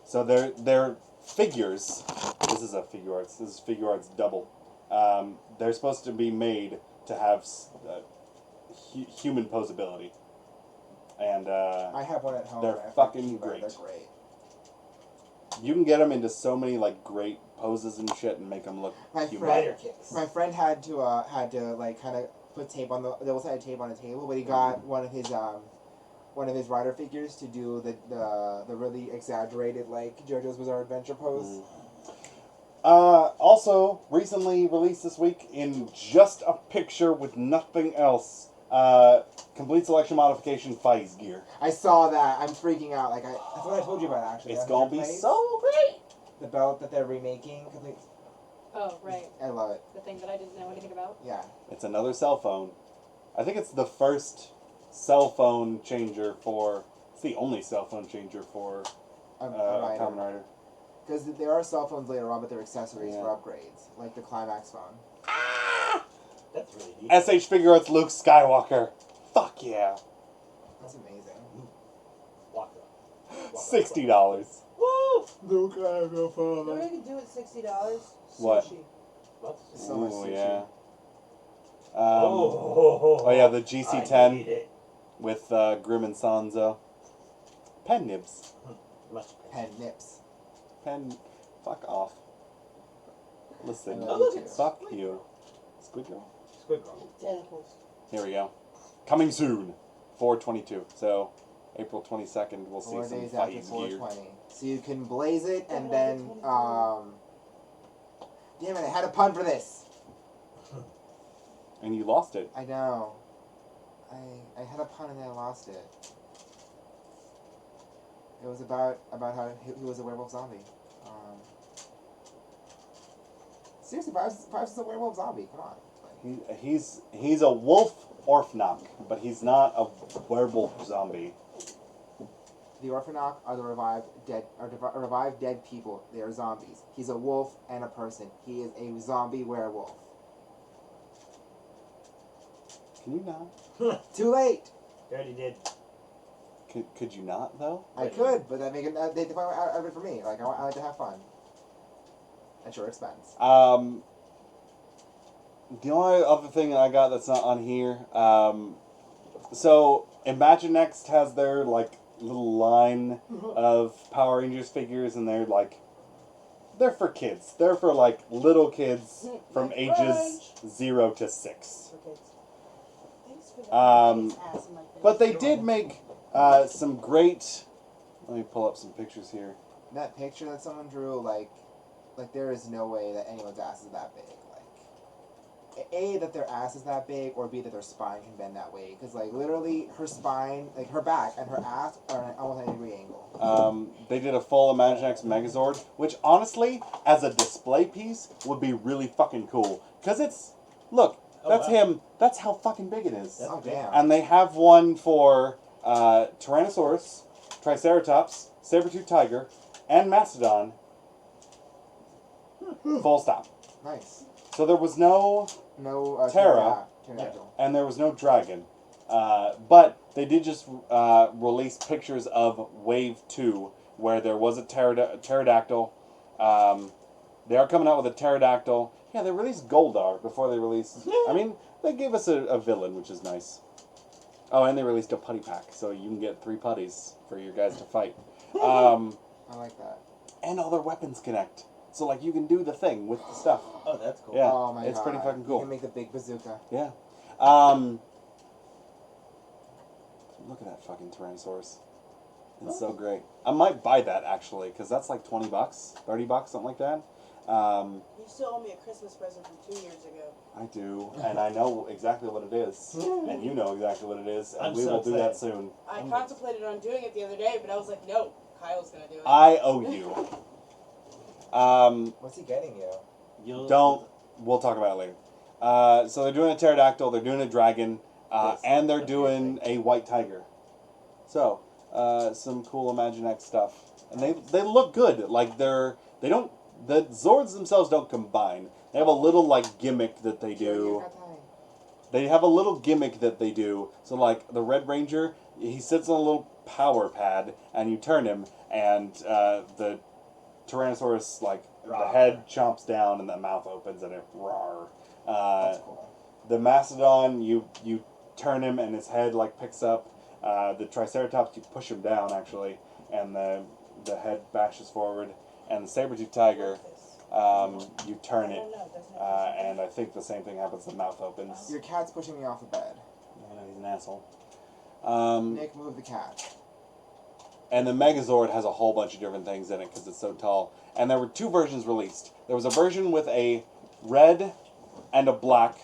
So they're figures. This is a Figure Arts. This is Figure Arts double. They're supposed to be made to have human posability. And I have one at home. They're and I fucking keep it. great. They're great. you can get them into so many like great poses and shit and make them look My human. friend- Rider kicks. My friend had to like kind of put tape on the double-sided tape on a table, but he got one of his rider figures to do the really exaggerated like JoJo's Bizarre Adventure pose. Also, recently released this week in just a picture with nothing else. Complete selection modification Fies gear. I saw that. I'm freaking out. Like that's what I told you about actually. It's That gonna 100 be plays. so great. The belt that they're remaking. Oh, right. I love it. The thing that I didn't know anything about. Yeah. It's another cell phone. I think it's the first cell phone changer for. It's the only cell phone changer for Kamen Rider. Because there are cell phones later on, but they're accessories Yeah. for upgrades, like the Climax phone. That's really neat. SH Figure Arts Luke Skywalker. Fuck yeah. That's amazing. Waka. $60. Woo! Luke, I go You know for what I could do at $60? What? Sushi. So much Ooh, sushi. yeah. Oh yeah, the I GC10 need it. with Grim and Sanzo. Pen nibs. Much Pen nips. Pen. Fuck off. Listen. I Oh, look, too. it's Fuck you. Squid Girl? Squid Girl. Tentacles. Here we go. Coming soon. 4/22. So, April 22nd, we'll see 4 some days after fighting gear. 420. So you can blaze it and Yeah, then, 23. damn it, I had a pun for this. And you lost it. I know. I had a pun and then I lost it. It was about how he was a werewolf zombie. Seriously, Vibes is a werewolf zombie. Come on. He's a wolf orphanok, but he's not a werewolf zombie. The Orphanok are the revived dead people. They are zombies. He's a wolf and a person. He is a zombie werewolf. Can you not? Too late. You already did. Could you not though? I could, but that make it they define out of it for me. Like I like to have fun. At your expense. The only other thing I got that's not on here. So Imagine Next has their like little line of Power Rangers figures, and they're for kids. They're for like little kids from ages 0 to 6. For kids. Thanks for that. Um, It's ass in my face. But they did make some great. Let me pull up some pictures here. That picture that someone drew, like there is no way that anyone's ass is that big. Like, A, that their ass is that big, or B, that their spine can bend that way. Because, like, literally, her spine, like, her back and her ass are at almost 90-degree angle. They did a full Imaginext Megazord, which honestly, as a display piece, would be really fucking cool. Because it's, look, that's him. That's how fucking big it is. Oh, damn. And they have one for Tyrannosaurus, Triceratops, Saber-tooth Tiger, and Mastodon. Full stop. Nice. So there was no No, Terra. Pterodactyl. and there was no dragon. But they did just release pictures of Wave 2, where there was a pterodactyl. They are coming out with a pterodactyl. Yeah, they released Goldar before they released... I mean, they gave us a villain, which is nice. Oh, and they released a putty pack, so you can get 3 putties for your guys to fight. I like that. And all their weapons connect. So, like, you can do the thing with the stuff. Oh, that's cool. Yeah, Oh my it's god. pretty fucking cool. You can make the big bazooka. Yeah. Look at that fucking Tyrannosaurus. It's so great. I might buy that, actually, because that's like $20, $30, something like that. You still owe me a Christmas present from 2 years ago. I do, and I know exactly what it is, and you know exactly what it is, and I'm we so will do that excited. soon. I contemplated on doing it the other day, but I was like, no, Kyle's gonna do it. I owe you. What's he getting you? We'll talk about it later. So they're doing a pterodactyl, they're doing a dragon, and they're doing a white tiger. So, some cool Imaginext stuff. And they look good. Like the Zords themselves don't combine. They have a little like gimmick that they do. They have a little gimmick that they do. So like the Red Ranger, he sits on a little power pad, and you turn him, and the Tyrannosaurus, like, the head chomps down and the mouth opens and it roar. That's cool. The Mastodon, you turn him and his head, like, picks up. The Triceratops, you push him down, actually, and the head bashes forward. And the Saber-tooth Tiger, you turn it, and I think the same thing happens, the mouth opens. Your cat's pushing me off the bed. Yeah, he's an asshole. Nick, move the cat. And the Megazord has a whole bunch of different things in it because it's so tall. And there were 2 versions released. There was a version with a red and a black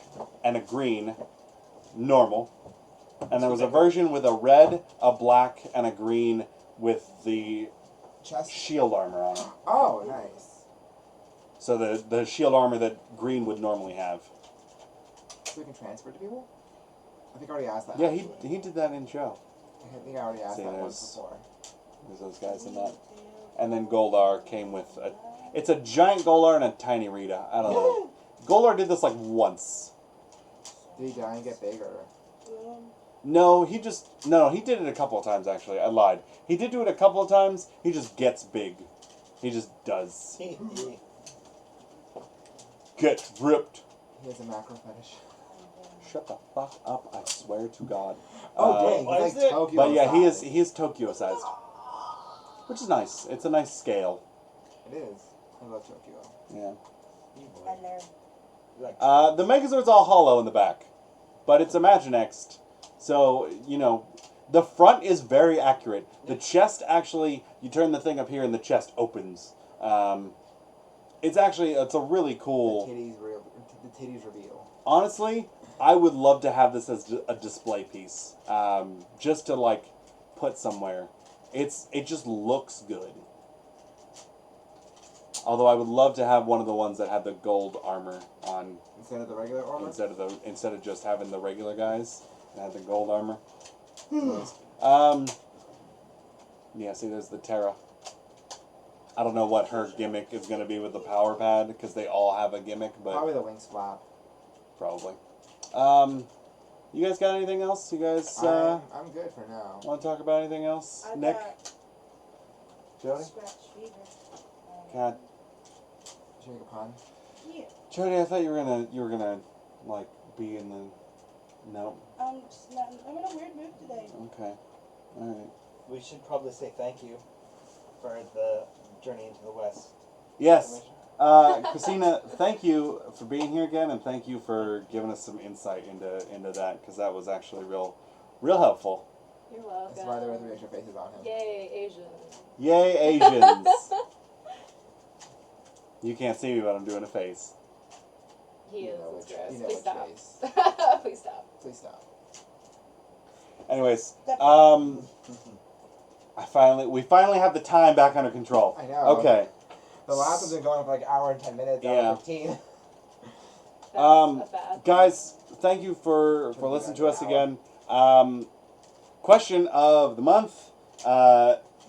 and a green, normal. And there was a version with a red, a black, and a green with the Chest. shield armor on it. Oh, nice. So the shield armor that Green would normally have. So we can transfer to people? I think I already asked that. Yeah, actually. he did that in show. I think I already asked See, that once there's- before. There's those guys in that. And then Goldar came with it's a giant Goldar and a tiny Rita. I don't know. Goldar did this like once. Did he die and get big or? No, he did it a couple of times actually. I lied. He did do it a couple of times. He just gets big. He just does. Get ripped. He has a macro fetish. Shut the fuck up! I swear to God. Oh dang, why he's is like it- Tokyo. But yeah, size. he is Tokyo sized, which is nice. It's a nice scale. It is. I love Tokyo. Yeah. Like, The Megazord's all hollow in the back, but it's Imaginext, so you know the front is very accurate. The chest actually, you turn the thing up here and the chest opens. It's a really cool. The titties reveal. Honestly, I would love to have this as a display piece, just to like put somewhere. It just looks good. Although I would love to have one of the ones that had the gold armor on Instead of the regular armor? instead of just having the regular guys that had the gold armor. Yeah, see, there's the Terra. I don't know what her gimmick is going to be with the power pad because they all have a gimmick, but Probably the wings flap. probably. You guys got anything else? You guys I'm good for now. want to talk about anything else? Nick, Jody, Scratch fever. God, Did you make a pun? Yeah. Jody, I thought you were gonna like be in the. No. I'm just not. I'm in a weird mood today. Okay. All right. we should probably say thank you for the journey into the West. Yes. Christina, thank you for being here again, and thank you for giving us some insight into that, because that was actually real helpful. You're welcome. That's why there were 3 extra faces on him. Yay, Asian. Yay, Asians! You can't see me, but I'm doing a face. He You is. know It's which- gross. you know Please which stop. face. Please stop. Please stop. Anyways, we finally have the time back under control. I know. Okay. The last one's been going for like an hour and 10 minutes. Yeah. Hour 15. That's Um, a bad. Guys, thank you for listening to us again. Question of the month.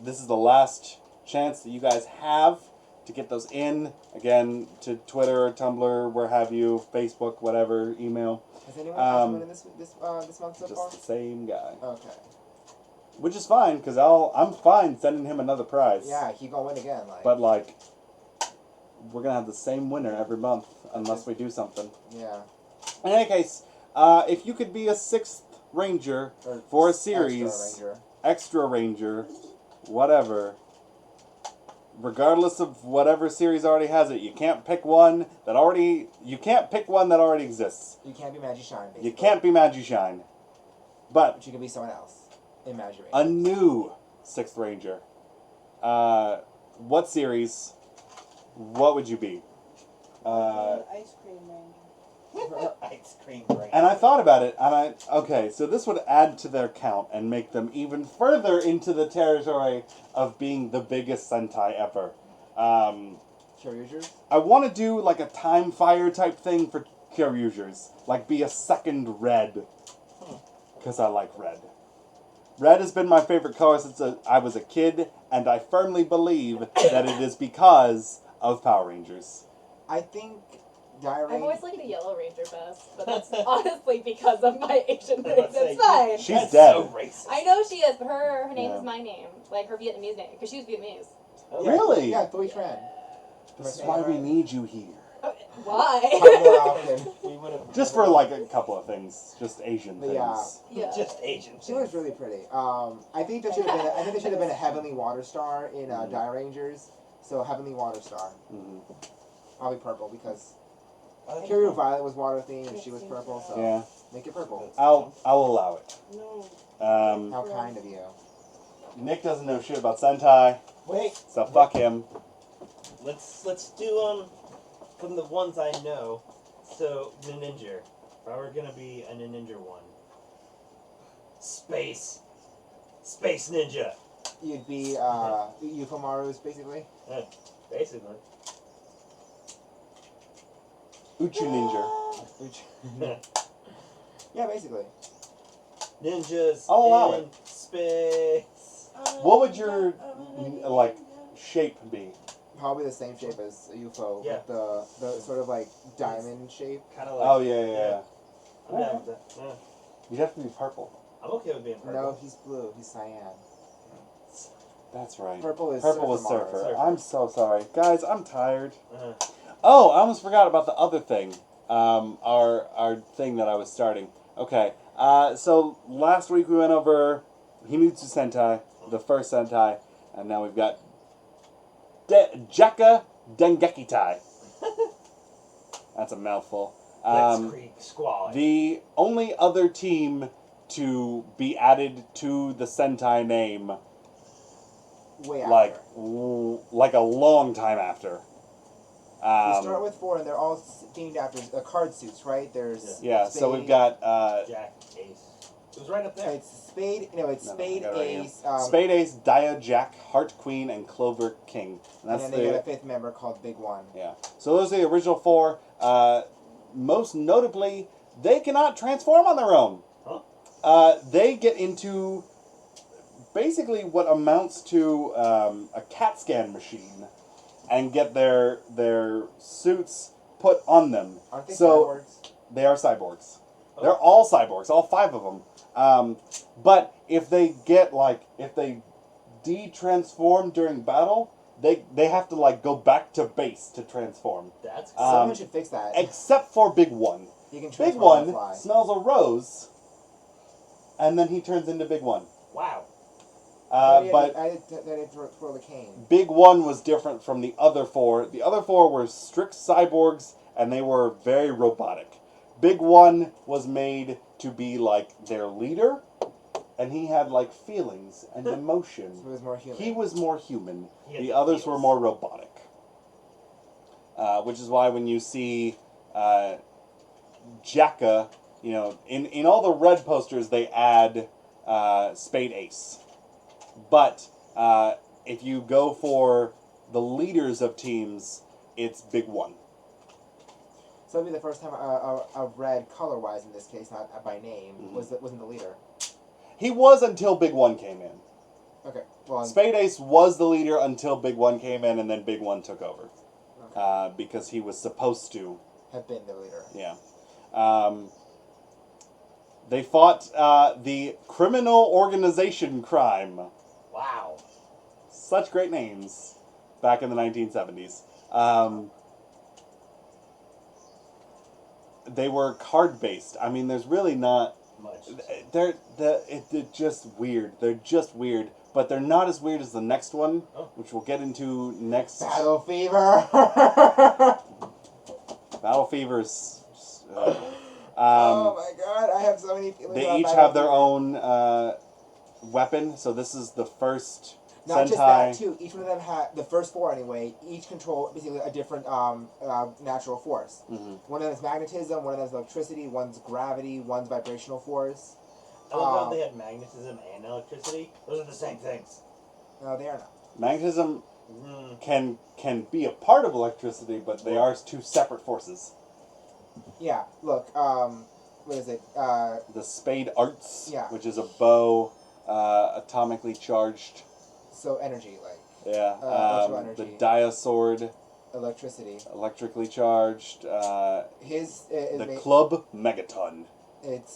This is the last chance that you guys have to get those in. Again, to Twitter, Tumblr, where have you, Facebook, whatever, email. Has anyone asked anyone in this month so Just far? the same guy. Okay. Which is fine, because I'm fine sending him another prize. Yeah, he gonna win again. Like. But, like, we're going to have the same winner every month, unless we do something. Yeah. In any case, if you could be a 6th Ranger Or for a series, extra Ranger, whatever, regardless of whatever series already has it, you can't pick one that already exists. You can't be Magi Shine. Basically. You can't be Magi-Shine. But But you can be someone else in Magi Rangers. a new 6th Ranger. What series? What would you be? Ice cream ranger. Ice cream break. And I thought about it, and okay, so this would add to their count and make them even further into the territory of being the biggest Sentai ever. Kyoryugers? I want to do like a time fire type thing for Kyoryugers, like be a second red, because I like red. Red has been my favorite color since I was a kid, and I firmly believe that it is because of Power Rangers. I think Dire I've always liked the Yellow Ranger best, but that's honestly because of my Asian race. It's fine. She's That's dead. so racist. I know she is, but her name Yeah. is my name, like her Vietnamese name, because she was Vietnamese. Oh, Really? Yeah, Thuy Tran. This is why we need you here. Come Why? more often. We would have Just for like a couple of things, just Asian things. Yeah. Yeah. just Asian. She was really pretty. I think there should have been a Heavenly Water Star in Dire Rangers. So Heavenly Water Star. Mhm. Probably purple because I think- Kyoryu Violet was water themed and she was purple. So Yeah, make it purple. I'll allow it. No. How kind of you. Nick doesn't know shit about Sentai, Wait, so fuck him. let's do from the ones I know. So the ninja. If I were gonna be a ninja one. Space ninja. You'd be Yufumaru's basically. Basically. Uchu Ninja. Yeah, basically. Ninjas I'll allow in space. What would your like shape be? Probably the same shape as a UFO, Yeah. with the sort of like diamond shape. Kind of like. Oh yeah. I'm down with that. Yeah. You'd have to be purple. I'm okay with being purple. No, he's blue. He's cyan. That's right. Purple is Purple was Surfer Surfer. Mars. I'm so sorry, guys. I'm tired. Uh-huh. Oh, I almost forgot about the other thing. Our thing that I was starting. Okay. So last week we went over Himitsu Sentai, the first Sentai, and now we've got Jaka Dengekitai. That's a mouthful. Let's Creek Squad. The only other team to be added to the Sentai name, Way after. like a long time after. We start with 4, and they're all themed after card suits, right? There's Yeah, so Spade. we've got Jack, Ace. It was right up there. It's Spade. No, it's No, Spade, I got it right here. Ace. Spade Ace, Dia Jack, Heart Queen, and Clover King. And And that's then they got a 5th member called Big One. yeah. So those are the original 4. Most notably, they cannot transform on their own. Huh? They get into basically what amounts to a CAT scan machine and get their suits put on them. Aren't they So cyborgs? they are cyborgs. Oh. They're all cyborgs, all 5 of them. But if they de-transform during battle, they have to like go back to base to transform. That's Someone should fix that. Except for Big One. You can Big transform One on the fly. smells a rose, and then he turns into Big One. wow. But I did throw the cane. Big One was different from the other 4. The other 4 were strict cyborgs, and they were very robotic. Big One was made to be like their leader, and he had like feelings and emotion. So it was more human. He was more human. He had The the others were feels. more robotic. Which is why when you see Jaka, you know, in all the red posters they add Spade Ace. But if you go for the leaders of teams, it's Big One. So that'd be the first time I've read color-wise in this case, not by name. Mhm. Wasn't the leader? He was until Big One came in. Okay. Well. Spade Ace was the leader until Big One came in, and then Big One took over. Okay. Because he was supposed to. Have been the leader. Yeah. They fought the Criminal Organization Crime. Wow. Such great names back in the 1970s. They were card-based. I mean, there's really not... Much. They're just weird. They're just weird. But they're not as weird as the next one, Oh. which we'll get into next. Battle Fever. Battle Fever's... Oh my god, I have so many feelings. They about each Battle have their Fever. own weapon. So this is the first Not Sentai. just that too. Each one of them had the first 4 anyway. Each control basically a different natural force. Mhm. One of them is magnetism. One of them is electricity. One's gravity. One's vibrational force. I love how they had magnetism and electricity. Those are the same things. No, they are not. Magnetism Mm. can be a part of electricity, but they are 2 separate forces. Yeah. Look. What is it? The Spade Arts, Yeah. which is a bow, atomically charged. So energy, like Yeah. electrical The energy. Dia Sword, electricity. electrically charged. His is The Club Megaton. it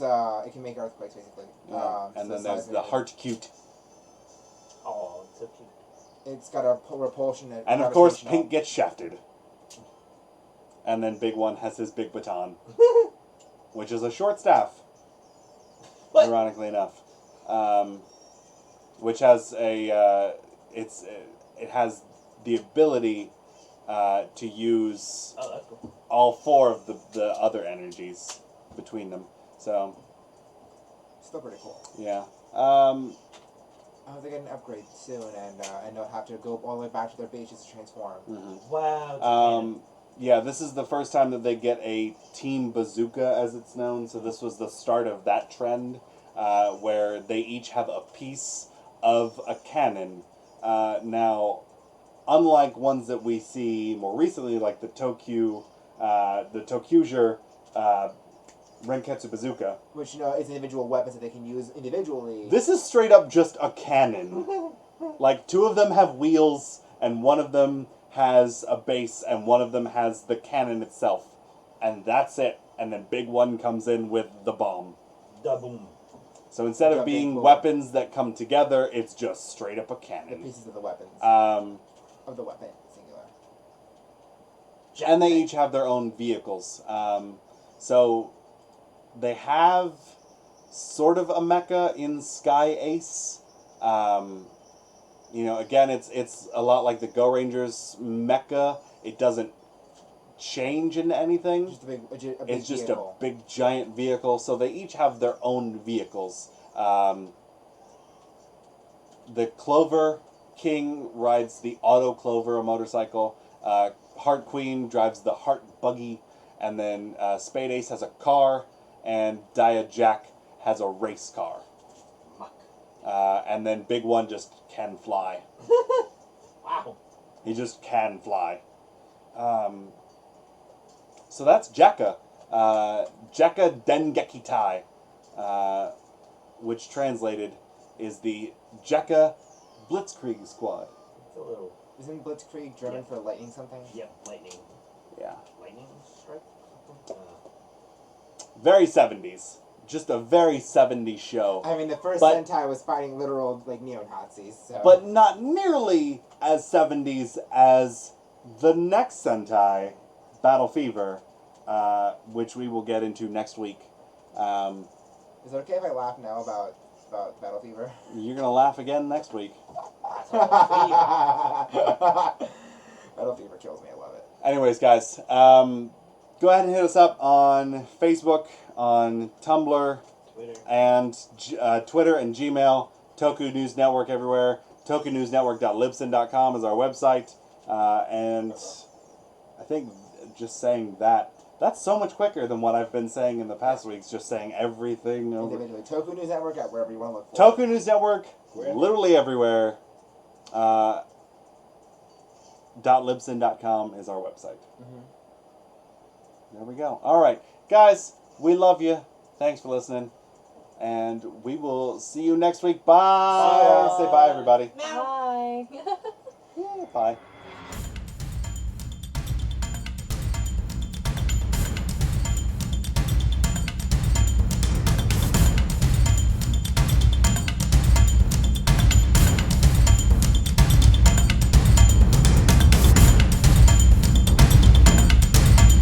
can make earthquakes basically. Yeah. And so then there's the Heart Cute. Oh, it's so cute. It's got a repulsion And of course, gravitational. Pink gets shafted. And then Big One has his big baton, which is a short staff, What? ironically enough. Which has it has the ability to use Oh, that's cool. all 4 of the other energies between them. So, Still pretty cool. yeah. I hope they get an upgrade soon and don't have to go all the way back to their bases to transform. Mhm. Wow. Yeah, this is the first time that they get a Team Bazooka, as it's known. So this was the start of that trend, where they each have a piece of a cannon. Now, unlike ones that we see more recently, like the Tokyo the Tokyuger Renketsu Bazooka. Which, is individual weapons that they can use individually. This is straight up just a cannon. Like, 2 of them have wheels, and 1 of them has a base, and 1 of them has the cannon itself. And that's it. And then Big One comes in with the bomb. Da boom. So instead of Yeah, being cool. weapons that come together, it's just straight up a The cannon. pieces of the weapons. Of the weapon, singular. And they each have their own vehicles. So they have sort of a mecha in Sky Ace. Again, it's a lot like the Go Rangers mecha. It doesn't change into anything. Just a big It's just vehicle. a big giant vehicle. So they each have their own vehicles. The Clover King rides the Auto Clover, a motorcycle. Heart Queen drives the Heart Buggy. And then Spade Ace has a car. And Dia Jack has a race car. Muck. And then Big One just can fly. Wow. He just can fly. So that's Jekka. Jekka Dengeki Tai, which translated is the Jekka Blitzkrieg Squad. It's a little. Isn't Blitzkrieg German for lightning something? Yep, lightning. Yeah. Lightning strike? Very 70s. Just a very 70s show. I mean, the first But- Sentai was fighting literal, neo-Nazis, so... But not nearly as 70s as the next Sentai, Battle Fever, which we will get into next week. Is it okay if I laugh now about Battle Fever? You're going to laugh again next week. Battle Fever kills me, I love it. Anyways, guys, go ahead and hit us up on Facebook, on Tumblr, Twitter. and Twitter and Gmail. Toku News Network everywhere. TokuNewsNetwork.libsyn.com is our website. And I think just saying that's so much quicker than what I've been saying in the past weeks, just saying everything over. Individually. Toku News Network at wherever you want to look for. Toku News Network, Where? literally everywhere. .libsyn.com is our website. Mhm. There we go. All right, guys, we love you. Thanks for listening. And we will see you next week. Bye. Bye. Say bye, everybody. Meow. Bye. Yeah, bye.